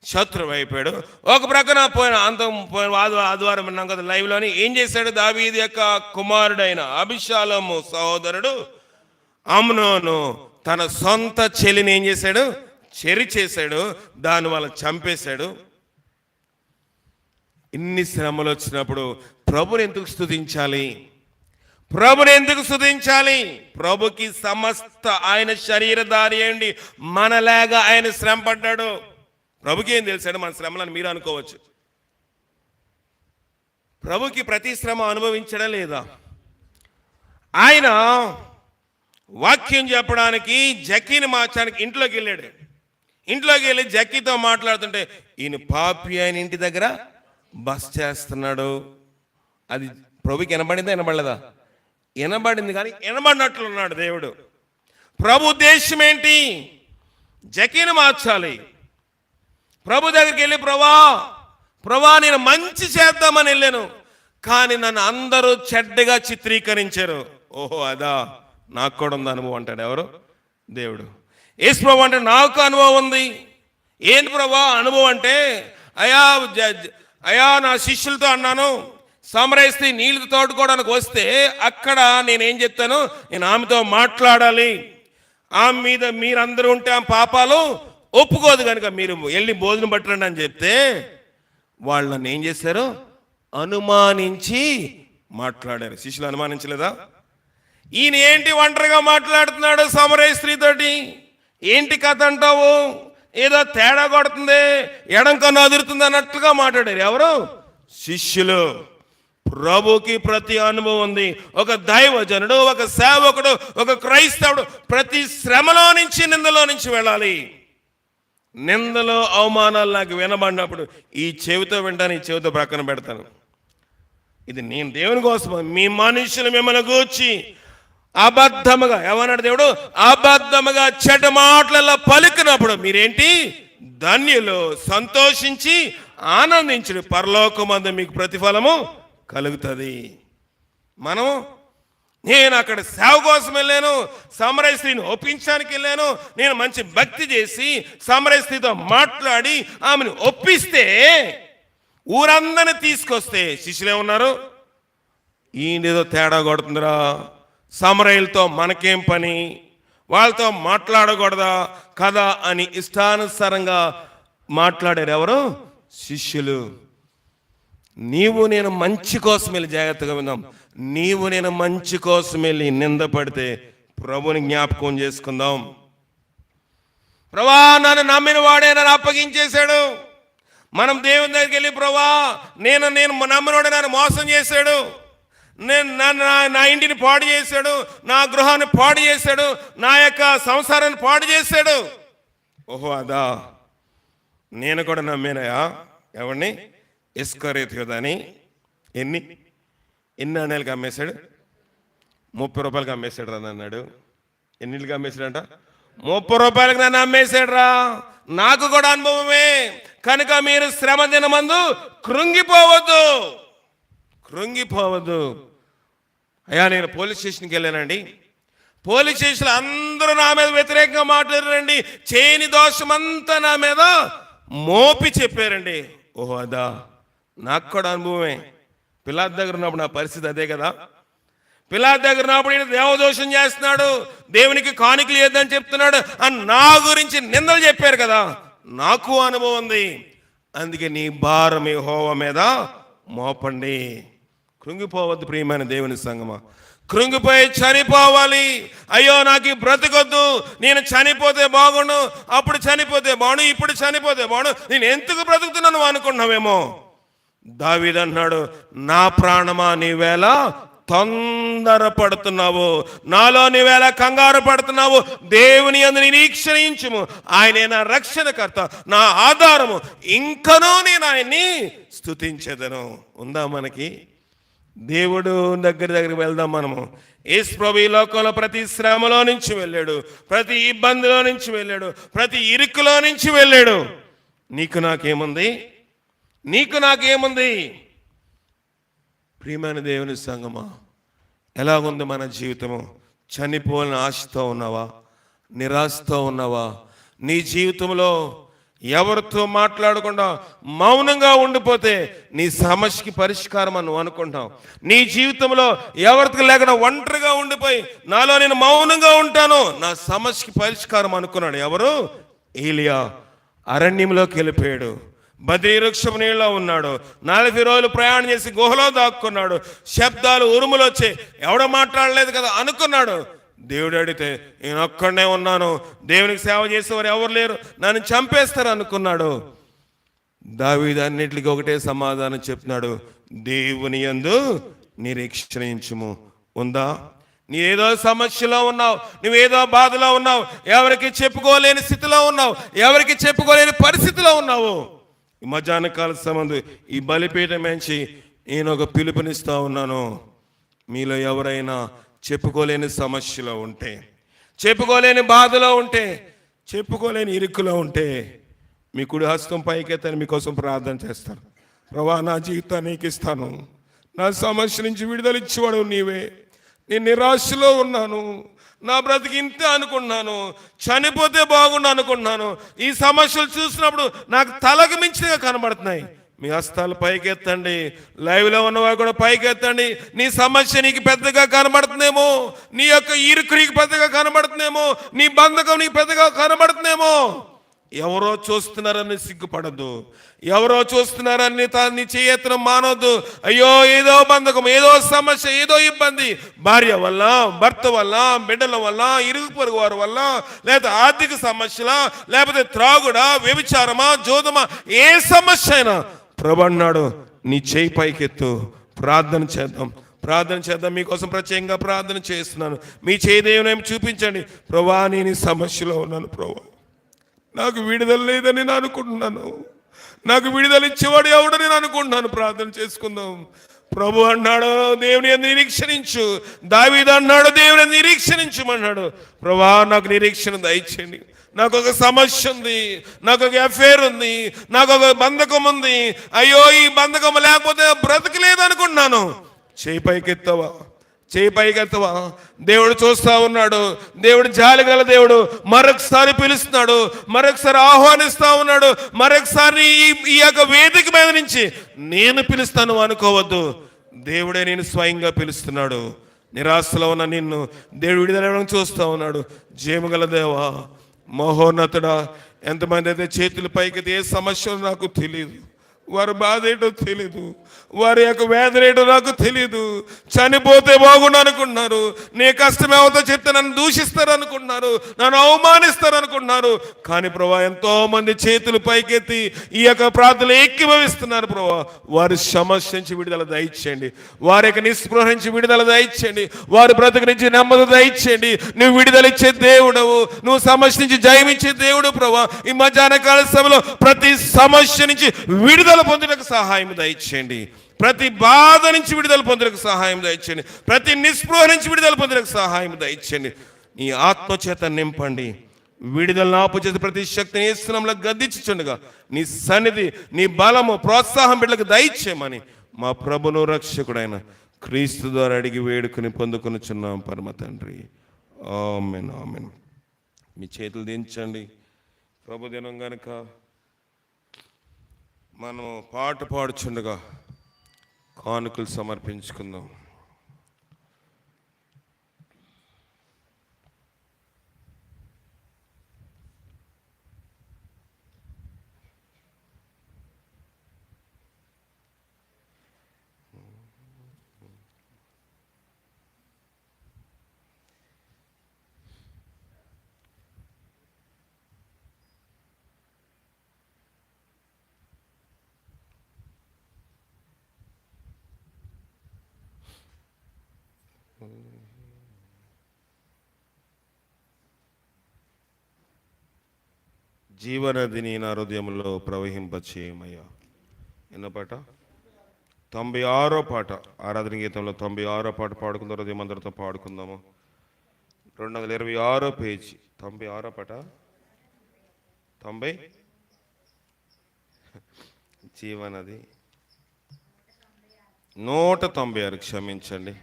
శత్రువు అయిపోయాడు. ఒక ప్రక్కన పోయిన ఆదివారం విన్నాం కదా లైవ్లోని, ఏం చేశాడు? దావీదు యొక్క కుమారుడైన అబీషాలోము సహోదరుడు అమ్నోను తన సొంత చెల్లిని ఏం చేశాడు? చెరి చేశాడు. దానివల్ల చంపేశాడు. ఇన్ని శ్రమలు వచ్చినప్పుడు ప్రభుని ఎందుకు స్తుతించాలి? ప్రభుని ఎందుకు స్తుతించాలి? ప్రభుకి సమస్త ఆయన శరీరధారి అయ్యండి మనలాగా ఆయన శ్రమ పడ్డాడు. ప్రభుకి ఏం తెలుసాడు మన శ్రమలను మీరు అనుకోవచ్చు. ప్రభుకి ప్రతి శ్రమ అనుభవించడం లేదా? ఆయన వాక్యం చెప్పడానికి జక్కీని మార్చడానికి ఇంట్లోకి వెళ్ళాడు. ఇంట్లోకి వెళ్ళి జక్కీతో మాట్లాడుతుంటే ఈయన పాపి ఆయన ఇంటి దగ్గర బస్ చేస్తున్నాడు. అది ప్రభుకి వినబడిందా వినబడలేదా? వినబడింది, కానీ వినబడినట్లున్నాడు దేవుడు. ప్రభు ఉద్దేశం ఏంటి? జక్కీని మార్చాలి. ప్రభు దగ్గరికి వెళ్ళి ప్రభా నేను మంచి చేద్దామని వెళ్ళాను, కానీ నన్ను అందరూ చెడ్డగా చిత్రీకరించారు. ఓహో అదా, నాకు కూడా ఉంది అనుభవం అంటాడు. ఎవరు? దేవుడు. యేసు ప్రభు అంటే నాకు అనుభవం ఉంది. ఏంటి ప్రభా అనుభవం అంటే, అయా నా శిష్యులతో అన్నాను, సమరయిస్తే నీళ్లు తోడుకోవడానికి వస్తే అక్కడ నేనేం చెప్తాను, నేను ఆమెతో మాట్లాడాలి, ఆమె మీద మీరందరూ ఉంటే ఆమె పాపాలు ఒప్పుకోదు కనుక మీరు వెళ్ళి భోజనం పట్టండి అని చెప్తే వాళ్ళు నన్ను ఏం చేశారు? అనుమానించి మాట్లాడారు. శిష్యులు అనుమానించలేదా? ఈయన ఏంటి ఒంటరిగా మాట్లాడుతున్నాడు సమరయ స్త్రీతోటి? ఏంటి కథ అంటావు? ఏదో తేడా కొడుతుంది, ఎడం కన్ను అదురుతుంది అన్నట్లుగా మాట్లాడారు. ఎవరు? శిష్యులు. ప్రభుకి ప్రతి అనుభవం ఉంది. ఒక దైవజనుడు, ఒక సేవకుడు, ఒక క్రైస్తవుడు ప్రతి శ్రమలో నుంచి, నిందలో నుంచి వెళ్ళాలి. నిందలో అవమానాలు నాకు వినబడినప్పుడు ఈ చెవితో వింటాను, ఈ చెవితో ప్రక్కన పెడతాను. ఇది నేను దేవుని కోసం. మీ మనుషులు మిమ్మల్ని గూర్చి అబద్ధముగా, ఏమన్నాడు దేవుడు? అబద్ధముగా చెడ్డ మాటలలో పలికినప్పుడు మీరేంటి? ధన్యులు, సంతోషించి ఆనందించుడు, పరలోకమందు మీకు ప్రతిఫలము కలుగుతుంది. మనం నేను అక్కడ సేవ కోసం వెళ్ళాను, సమరయ స్త్రీని ఒప్పించడానికి వెళ్ళాను, నేను మంచి భక్తి చేసి సమరయ స్త్రీతో మాట్లాడి ఆమెను ఒప్పిస్తే ఊరందరిని తీసుకొస్తే శిష్యులు ఏమన్నారు, ఈయనేదో తేడా కొడుతుందిరా, సమరయులతో మనకేం పని, వాళ్ళతో మాట్లాడకూడదా కదా అని ఇష్టానుసారంగా మాట్లాడారు. ఎవరు? శిష్యులు. నీవు నేను మంచి కోసం వెళ్ళి, జాగ్రత్తగా విన్నాం, నీవు నేను మంచి కోసం వెళ్ళి నిందపడితే ప్రభుని జ్ఞాపకం చేసుకుందాం. ప్రభా నన్ను నమ్మిన వాడే నన్ను అప్పగించేశాడు. మనం దేవుని దగ్గరికి వెళ్ళి, ప్రభా నేను నమ్మినవాడే నన్ను మోసం చేశాడు, నా ఇంటిని పాడు చేశాడు, నా గృహాన్ని పాడు చేశాడు, నా యొక్క సంసారాన్ని పాడు చేశాడు. ఓహో అదా, నేను కూడా నమ్మేనయా. ఎవరిని? ఇస్కరియోతు యూదాని. ఎన్ని అన్నయ్యలకి అమ్మేశాడు? 30 రూపాయలకి అమ్మేశాడు రా అన్నాడు. ఎన్నిటికి అమ్మేశాడంట? 30 రూపాయలకి నన్ను అమ్మేశాడు రా. నాకు కూడా అనుభవమే. కనుక మీరు శ్రమ దినమందు కృంగిపోవద్దు. అయ్యా నేను పోలీస్ స్టేషన్కి వెళ్ళానండి, పోలీస్ స్టేషన్లో అందరూ నా మీద వ్యతిరేకంగా మాట్లాడారండి, చేయని దోషమంతా నా మీద మోపి చెప్పారండి. ఓహో అదా, నాకు కూడా అనుభవమే. పిల్లాడి దగ్గర ఉన్నప్పుడు నా పరిస్థితి అదే కదా. పిల్లాడి దగ్గర ఉన్నప్పుడు ఈయన దేవదోషం చేస్తున్నాడు, దేవునికి కానుకలు ఇద్దని చెప్తున్నాడు అని నా గురించి నిందలు చెప్పారు కదా, నాకు అనుభవం ఉంది. అందుకే నీ భారం యెహోవా మీద మోపండి. కృంగిపోవద్దు ప్రియమైన దేవుని సంగమా. కృంగిపోయి చనిపోవాలి. అయ్యో నాకు ఈ బ్రతకొద్దు, నేను చనిపోతే బాగుండు, అప్పుడు చనిపోతే బాగుండు, ఇప్పుడు చనిపోతే బాగుండు, నేను ఎందుకు బ్రతుకుతున్నాను అనుకున్నావేమో. దావీదు అన్నాడు, నా ప్రాణమా నీవేళ తొందర పడుతున్నావు, నాలో నీవేళ కంగారు పడుతున్నావు, దేవుని యందు నిరీక్షించుము, ఆయనే నా రక్షణకర్త, నా ఆధారము, ఇంకనూ నేను ఆయన్ని స్తుతించెదను. ఉందా మనకి? దేవుడు దగ్గరికి వెళ్దాం మనము. యేసు ప్రభు ఈ లోకంలో ప్రతి శ్రమలో నుంచి వెళ్ళాడు, ప్రతి ఇబ్బందిలో నుంచి వెళ్ళాడు, ప్రతి ఇరుకులో నుంచి వెళ్ళాడు. నీకు నాకేముంది? ప్రియమైన దేవుని సంగమా, ఎలాగుంది మన జీవితము? చనిపోవాలని ఆశతో ఉన్నావా? నిరాశతో ఉన్నావా? నీ జీవితంలో ఎవరితో మాట్లాడకుండా మౌనంగా ఉండిపోతే నీ సమస్యకి పరిష్కారం అని నువ్వు అనుకుంటావు. నీ జీవితంలో ఎవరితో లేకుండా ఒంటరిగా ఉండిపోయి నాలో నేను మౌనంగా ఉంటాను, నా సమస్యకి పరిష్కారం అనుకున్నాడు. ఎవరు? ఏలియా. అరణ్యంలోకి వెళ్ళిపోయాడు, బద్రీ వృక్షపు నీళ్ళలో ఉన్నాడు, 40 రోజులు ప్రయాణం చేసి గుహలో దాక్కున్నాడు. శబ్దాలు, ఉరుములు వచ్చి ఎవడ మాట్లాడలేదు కదా అనుకున్నాడు. దేవుడు అడిగితే నేను ఒక్కడనే ఉన్నాను, దేవునికి సేవ చేసేవారు ఎవరు లేరు, నన్ను చంపేస్తారు అనుకున్నాడు. దావీదు అన్నిటికీ ఒకటే సమాధానం చెప్తున్నాడు, దేవుని యందు నిరీక్షించుము. ఉందా? నీవేదో సమస్యలో ఉన్నావు, నువ్వేదో బాధలో ఉన్నావు, ఎవరికి చెప్పుకోలేని స్థితిలో ఉన్నావు, ఎవరికి చెప్పుకోలేని పరిస్థితిలో ఉన్నావు. ఈ మధ్యాహ్న కాల సంబంధం ఈ బలిపీఠం నుంచి నేను ఒక పిలుపునిస్తా ఉన్నాను. మీలో ఎవరైనా చెప్పుకోలేని సమస్యలో ఉంటే, చెప్పుకోలేని బాధలో ఉంటే, చెప్పుకోలేని ఇరుకులో ఉంటే మీ కుడి హస్తం పైకెత్తని మీకోసం ప్రార్థన చేస్తాను. ప్రభువా నా జీవితాన్ని నీకు ఇస్తాను, నా సమస్య నుంచి విడుదల ఇచ్చేవాడు నీవే. నేను నిరాశలో ఉన్నాను, నా బ్రతికి ఇంతే అనుకున్నాను, చనిపోతే బాగుండు అనుకున్నాను. ఈ సమస్యలు చూసినప్పుడు నాకు తలకు మించిగా కనబడుతున్నాయి. మీ హస్తాలు పైకెత్తండి, లైవ్లో ఉన్నవారు కూడా పైకెత్తండి. నీ సమస్య నీకు పెద్దగా కనబడుతుందేమో, నీ యొక్క ఇరుకు నీకు పెద్దగా కనబడుతుందేమో, నీ బంధకం నీకు పెద్దగా కనబడుతుందేమో. ఎవరో చూస్తున్నారని సిగ్గుపడద్దు, ఎవరో చూస్తున్నారని నీ చేయత్నం మానవద్దు. అయ్యో ఏదో బంధకం, ఏదో సమస్య, ఏదో ఇబ్బంది, భార్య వల్ల, భర్త వల్ల, బిడ్డల వల్ల, ఇరుగు పొరుగు వారి వల్ల, లేకపోతే ఆర్థిక సమస్యలా, లేకపోతే త్రాగుడా, వ్యభిచారమా, జోదమా, ఏ సమస్య అయినా ప్రభు అన్నాడు, నీ చేయి పైకెత్తు, ప్రార్థన చేద్దాం. మీకోసం ప్రత్యేకంగా ప్రార్థన చేస్తున్నాను. మీ చేయి దేవుని చూపించండి. ప్రభువా నేను ఈ సమస్యలో ఉన్నాను, ప్రభువా నాకు విడుదల లేదని నేను అనుకుంటున్నాను, నాకు విడుదల ఇచ్చేవాడు ఎవడని నేను అనుకుంటున్నాను. ప్రార్థన చేసుకుందాం. ప్రభు అన్నాడు దేవుని నిరీక్షించు, దావీదు అన్నాడు దేవుని నిరీక్షించమన్నాడు. ప్రభువా నాకు నిరీక్షణ దయచేయండి, నాకు ఒక సమస్య ఉంది, నాకు ఒక అఫేర్ ఉంది, నాకు ఒక బంధకం ఉంది, అయ్యో ఈ బంధకం లేకపోతే బ్రతకలేదు అనుకుంటున్నాను. చేయి పైకెత్తవా, చేయి పైకెత్తవా? దేవుడు చూస్తా ఉన్నాడు. దేవుడు జాలిగల దేవుడు. మరొకసారి పిలుస్తున్నాడు, మరొకసారి ఆహ్వానిస్తా ఉన్నాడు. మరొకసారి ఈ యొక్క వేదిక మీద నుంచి నేను పిలుస్తాను అనుకోవద్దు. దేవుడే నేను స్వయంగా పిలుస్తున్నాడు. నిరాశలో ఉన్న నిన్ను దేవుడు విడుదల చూస్తా ఉన్నాడు. జయముగల దేవా, మహోన్నతుడా, ఎంతమంది అయితే చేతుల పైకి ఏ సమస్య నాకు తెలియదు, వారి బాధ ఏంటో తెలీదు, వారి యొక్క వేదన ఏంటో నాకు తెలీదు, చనిపోతే బాగుండు అనుకుంటున్నారు, నీ కష్టం ఏమవుతో చెప్తే నన్ను దూషిస్తారు అనుకుంటున్నారు, నన్ను అవమానిస్తారు అనుకుంటున్నారు. కానీ ప్రభా, ఎంతో మంది చేతులు పైకెత్తి ఈ యొక్క ప్రార్థనలు ఏకీభవిస్తున్నారు. ప్రభా, వారి సమస్య నుంచి విడుదల దయచేయండి, వారి యొక్క నిస్పృహ నుంచి విడుదల దయచేయండి, వారి బ్రతుకు నుంచి నెమ్మది దయచేయండి. నువ్వు విడుదల ఇచ్చే దేవుడవు, నువ్వు సమస్య నుంచి జయమిచ్చే దేవుడు. ప్రభా, ఈ మధ్యాహ్న కాల సభలో ప్రతి సమస్య నుంచి విడుదల పొందుటకు సహాయం దయచేయండి, ప్రతి బాధ నుంచి విడుదల పొందుటకు సహాయం దయచేయండి, ప్రతి నిస్పృహ నుంచి విడుదల పొందుటకు సహాయం దయచేయండి. నీ ఆత్మచేత నింపండి. విడుదల ఆపుచేత ప్రతి శక్తిని యేసునామములో గద్దించుచుండగా నీ సన్నిధి, నీ బలము, ప్రోత్సాహం బిడ్డలకు దయచేయమని మా ప్రభును రక్షకుడైన క్రీస్తు ద్వారా అడిగి వేడుకుని పొందుకొనుచున్నాం పరమ తండ్రి. ఆమేన్, ఆమేన్. మీ చేతులు దించండి. ప్రభు దినం గనుక మనం పాట పాడుచుండగా కానుకలు సమర్పించుకుందాం. జీవనదిని నా హృదయంలో ప్రవహింపచేయమయ్యా. ఎన్నో పాట? 96వ పాట. ఆరాధన గీతంలో 96వ పాట పాడుకుందాం. హృదయం అందరితో పాడుకుందాము. 226వ పేజీ. 96వ పాట. 90 జీవనది 196, క్షమించండి.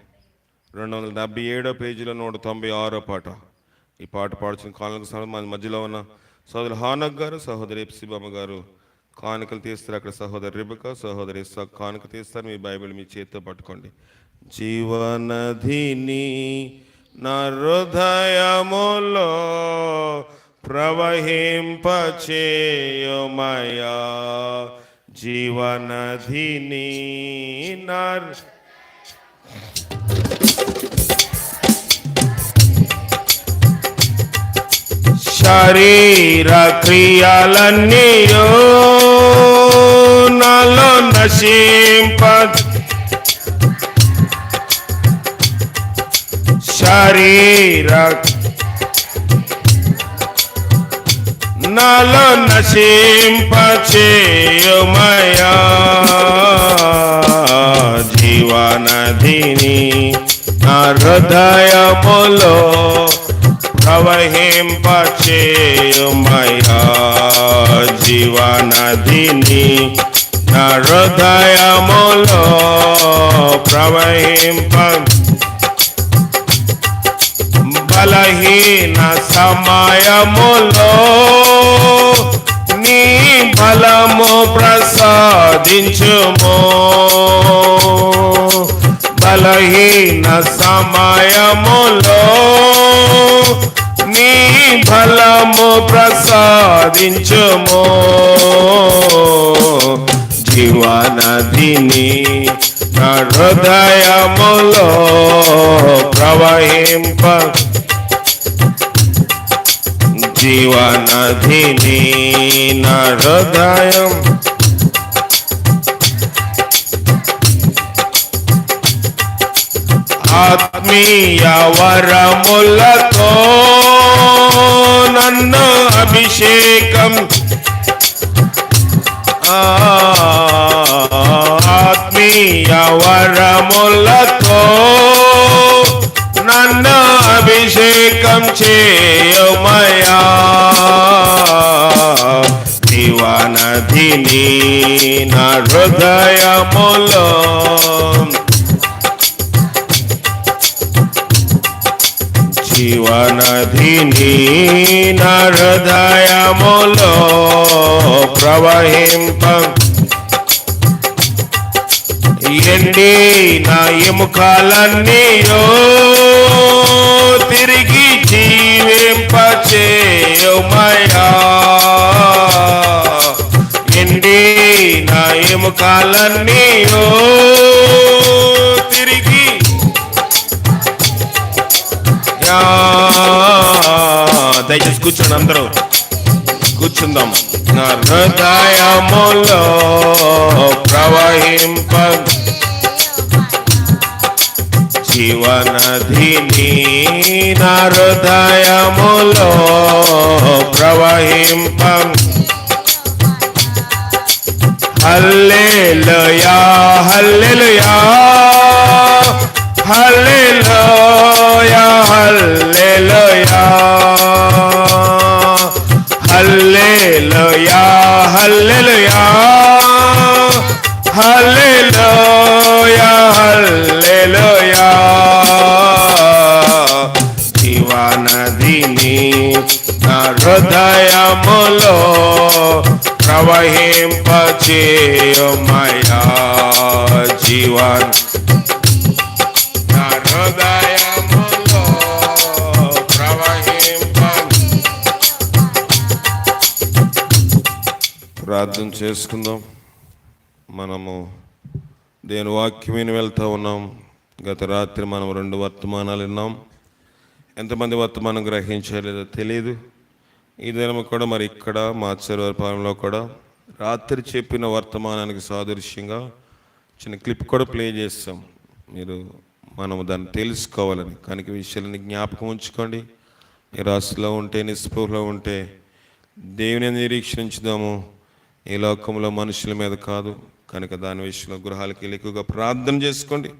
277వ పేజీలో 196వ పాట. ఈ పాట పాడుచున్న కానుకలకు మన మధ్యలో ఉన్న సోదరు హానక్ గారు, సహోదరి ఎప్సిబామ్మ గారు కానుకలు తీస్తారు. అక్కడ సహోదరి రిబకా, సహోదరి ఇస్సాక్ కానుక తీస్తారు. మీ బైబిల్ మీ చేతితో పట్టుకోండి. జీవనదిని నా హృదయములో ప్రవహింపచేయుమయ్యా, జీవనదిని నా శరీర క్రియలన్నీయో నాలో నశింప, శరీర నాలో నశింపచేయుమయ్యా, జీవనదిని నా హృదయములో ప్రవహింపచేయుమయ్యా, జీవనదిని నా హృదయములో ప్రవహింప, బలహీన సమయములో నీ బలము ప్రసాదించుము, బలహీన సమయములో నీ బలము ప్రసాదించుము, జీవనదిని నా హృదయములో ప్రవహింప, జీవనదిని నా హృదయం ఆత్మీయ వరములతో నన్ను అభిషేకం, ఆత్మీయ వరములతో నన్ను అభిషేకం చేయుమయ్యా, జీవనధిని నా హృదయములో జీవనధిని నా హృదయములో ప్రవహింప ఎండి నా ఎముకలన్నీయో తిరిగి జీవింపచేయుమయ్యా. ఎండి నా ఎముకలన్నీయో తిరిగి దయచేసి కూర్చోండి, అందరూ కూర్చుందాం. నా హృదయములో ప్రవహింప జీవనధిని నా హృదయములో ప్రవహింప హల్లెలూయా హల్లెలూయా హల్లెలూయా హల్లెలూయా హల్లెలూయా హల్లెలూయా హల్లెలూయా హల్లెలూయా. జీవనధిని నా హృదయములో ప్రవహింపచేయుమయ్యా. జీవన నా హృదయములో ప్రవహింప. ప్రార్థన చేసుకుందాం. మనము దేని వాక్యం విని వెళ్తూ ఉన్నాం. గత రాత్రి మనం 2 వర్తమానాలు విన్నాం. ఎంతమంది వర్తమానం గ్రహించలేదో తెలియదు. ఈ దినం కూడా మరి ఇక్కడ మాచర్లపాలెంలో కూడా రాత్రి చెప్పిన వర్తమానానికి సాదృశ్యంగా చిన్న క్లిప్ కూడా ప్లే చేస్తాం. మనము దాన్ని తెలుసుకోవాలని కనుక విషయాలని జ్ఞాపకం ఉంచుకోండి. నిరాశలో ఉంటే, నిస్పృహలో ఉంటే దేవుని నిరీక్షించుదాము. ఈ లోకంలో మనుషుల మీద కాదు కనుక దాని విషయంలో గృహాలకి వెళ్ళి ఎక్కువగా ప్రార్థన చేసుకోండి.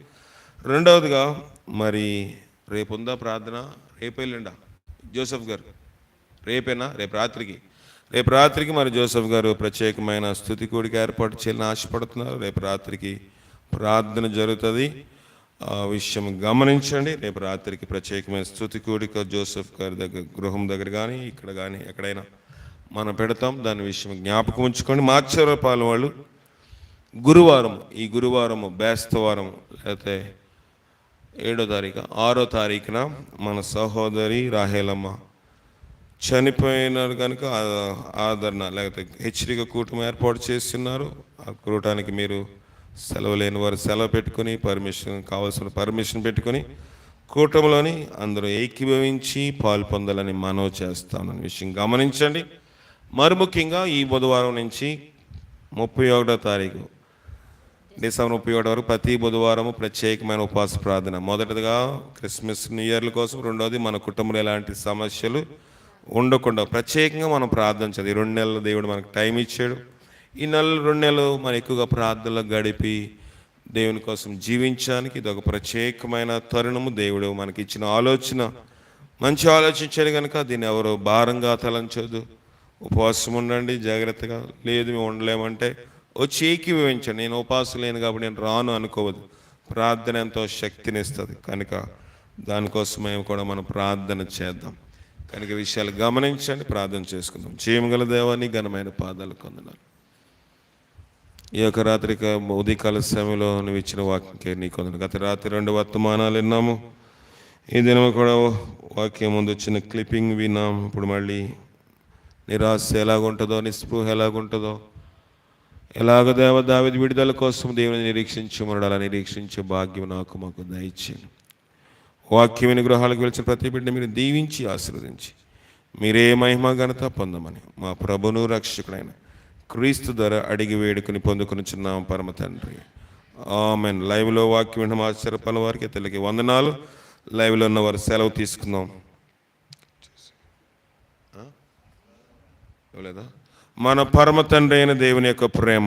రెండవదిగా మరి రేపు ఉందా ప్రార్థన? రేపు వెళ్ళండా జోసెఫ్ గారు? రేపేనా? రేపు రాత్రికి మరి జోసెఫ్ గారు ప్రత్యేకమైన స్తుతి కూడిక ఏర్పాటు చేయాలని ఆశపడుతున్నారు. రేపు రాత్రికి ప్రార్థన జరుగుతుంది. ఆ విషయం గమనించండి. రేపు రాత్రికి ప్రత్యేకమైన స్తుతి కూడిక జోసెఫ్ గారి దగ్గర గృహం దగ్గర కానీ ఇక్కడ కానీ ఎక్కడైనా మనం పెడతాం. దాని విషయం జ్ఞాపకం ఉంచుకోండి. మాచర్లపాలెం వాళ్ళు ఈ గురువారం బేస్తవారం లేకపోతే 7వ తారీఖు 6వ తారీఖున మన సహోదరి రాహేలమ్మ చనిపోయినారు కనుక ఆదరణ లేకపోతే హెచ్చరిక కూటమి ఏర్పాటు చేస్తున్నారు. ఆ కూటానికి మీరు సెలవు లేని వారు సెలవు పెట్టుకొని కావాల్సిన పర్మిషన్ పెట్టుకొని కూటమిలోని అందరూ ఏకీభవించి పాలు పొందాలని మనవి చేస్తామన్న విషయం గమనించండి. మరి ముఖ్యంగా ఈ బుధవారం నుంచి 31వ తారీఖు డిసెంబర్ 31 వరకు ప్రతి బుధవారము ప్రత్యేకమైన ఉపవాస ప్రార్థన. మొదటిగా క్రిస్మస్ న్యూ ఇయర్ల కోసం, రెండవది మన కుటుంబంలో ఎలాంటి సమస్యలు ఉండకుండా ప్రత్యేకంగా మనం ప్రార్థన చేయాలి. 2 నెలలు దేవుడు మనకు టైం ఇచ్చాడు. ఈ 2 నెలలు మనం ఎక్కువగా ప్రార్థనలో గడిపి దేవుని కోసం జీవించడానికి ఇది ఒక ప్రత్యేకమైన తరుణము. దేవుడు మనకి ఇచ్చిన ఆలోచన మంచి ఆలోచించాడు కనుక దీన్ని ఎవరు భారంగా తలంచొద్దు. ఉపవాసం ఉండండి జాగ్రత్తగా. లేదు మేము ఉండలేమంటే వచ్చి ఏకీభవించండి. నేను ఉపవాసం లేను కాబట్టి నేను రాను అనుకోవద్దు. ప్రార్థన ఎంతో శక్తినిస్తుంది కనుక దానికోసం మేము కూడా మనం ప్రార్థన చేద్దాం. కనుక విషయాలు గమనించండి, ప్రార్థన చేసుకుందాం. చేయగల దేవాన్ని ఘనమైన పాదాలు కొందనాలు. ఈ యొక్క రాత్రిక ఉదయకాల సమయంలో నువ్వు ఇచ్చిన వాక్యంకే నీ కొందరు. గత రాత్రి 2 వర్తమానాలు విన్నాము. ఈ దినం కూడా వాక్యం ముందు వచ్చిన క్లిప్పింగ్ విన్నాం. ఇప్పుడు మళ్ళీ నిరాశ ఎలాగుంటుందో, నిస్పృహ ఎలాగుంటుందో, ఎలాగ దావీదు విడుదల కోసం దేవుని నిరీక్షించి మరలా నిరీక్షించే భాగ్యం మాకు దయచేయండి. వాక్యమైన గృహాలకు వెలిచిన ప్రతి బిడ్డ మీరు దీవించి ఆశీర్వదించి మీరే మహిమ ఘనత పొందమని మా ప్రభును రక్షకుడైన క్రీస్తు ద్వారా అడిగి వేడుకుని పొందుకునిచున్నాం పరమ తండ్రి. ఆమెన్. లైవ్లో వాక్యం విన్న మాచర్లపాలెం వారికి తెల్లకి వందనాలు. లైవ్లో ఉన్న వారు సెలవు తీసుకుందాం. లేదా మన పరమ తండ్రి అయిన దేవుని యొక్క ప్రేమ,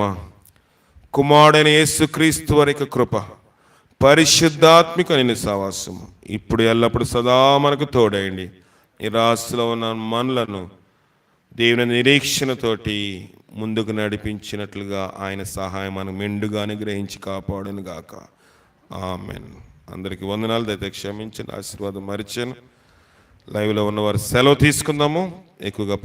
కుమారుడైన యేసుక్రీస్తు వారి యొక్క కృప, పరిశుద్ధాత్మిక నిన్ను సహవాసము ఇప్పుడు ఎల్లప్పుడు సదా మనకు తోడైండి. నిరాశలో ఉన్న మనలను దేవుని నిరీక్షణతోటి ముందుకు నడిపించినట్లుగా ఆయన సహాయం మనం మెండుగా అనుగ్రహించి కాపాడును గాక. ఆమెన్. అందరికీ వందనాలు. దయతో క్షమించండి. ఆశీర్వాదం మరిచాను. లైవ్లో ఉన్నవారు సెలవు తీసుకుందాము. ఎక్కువగా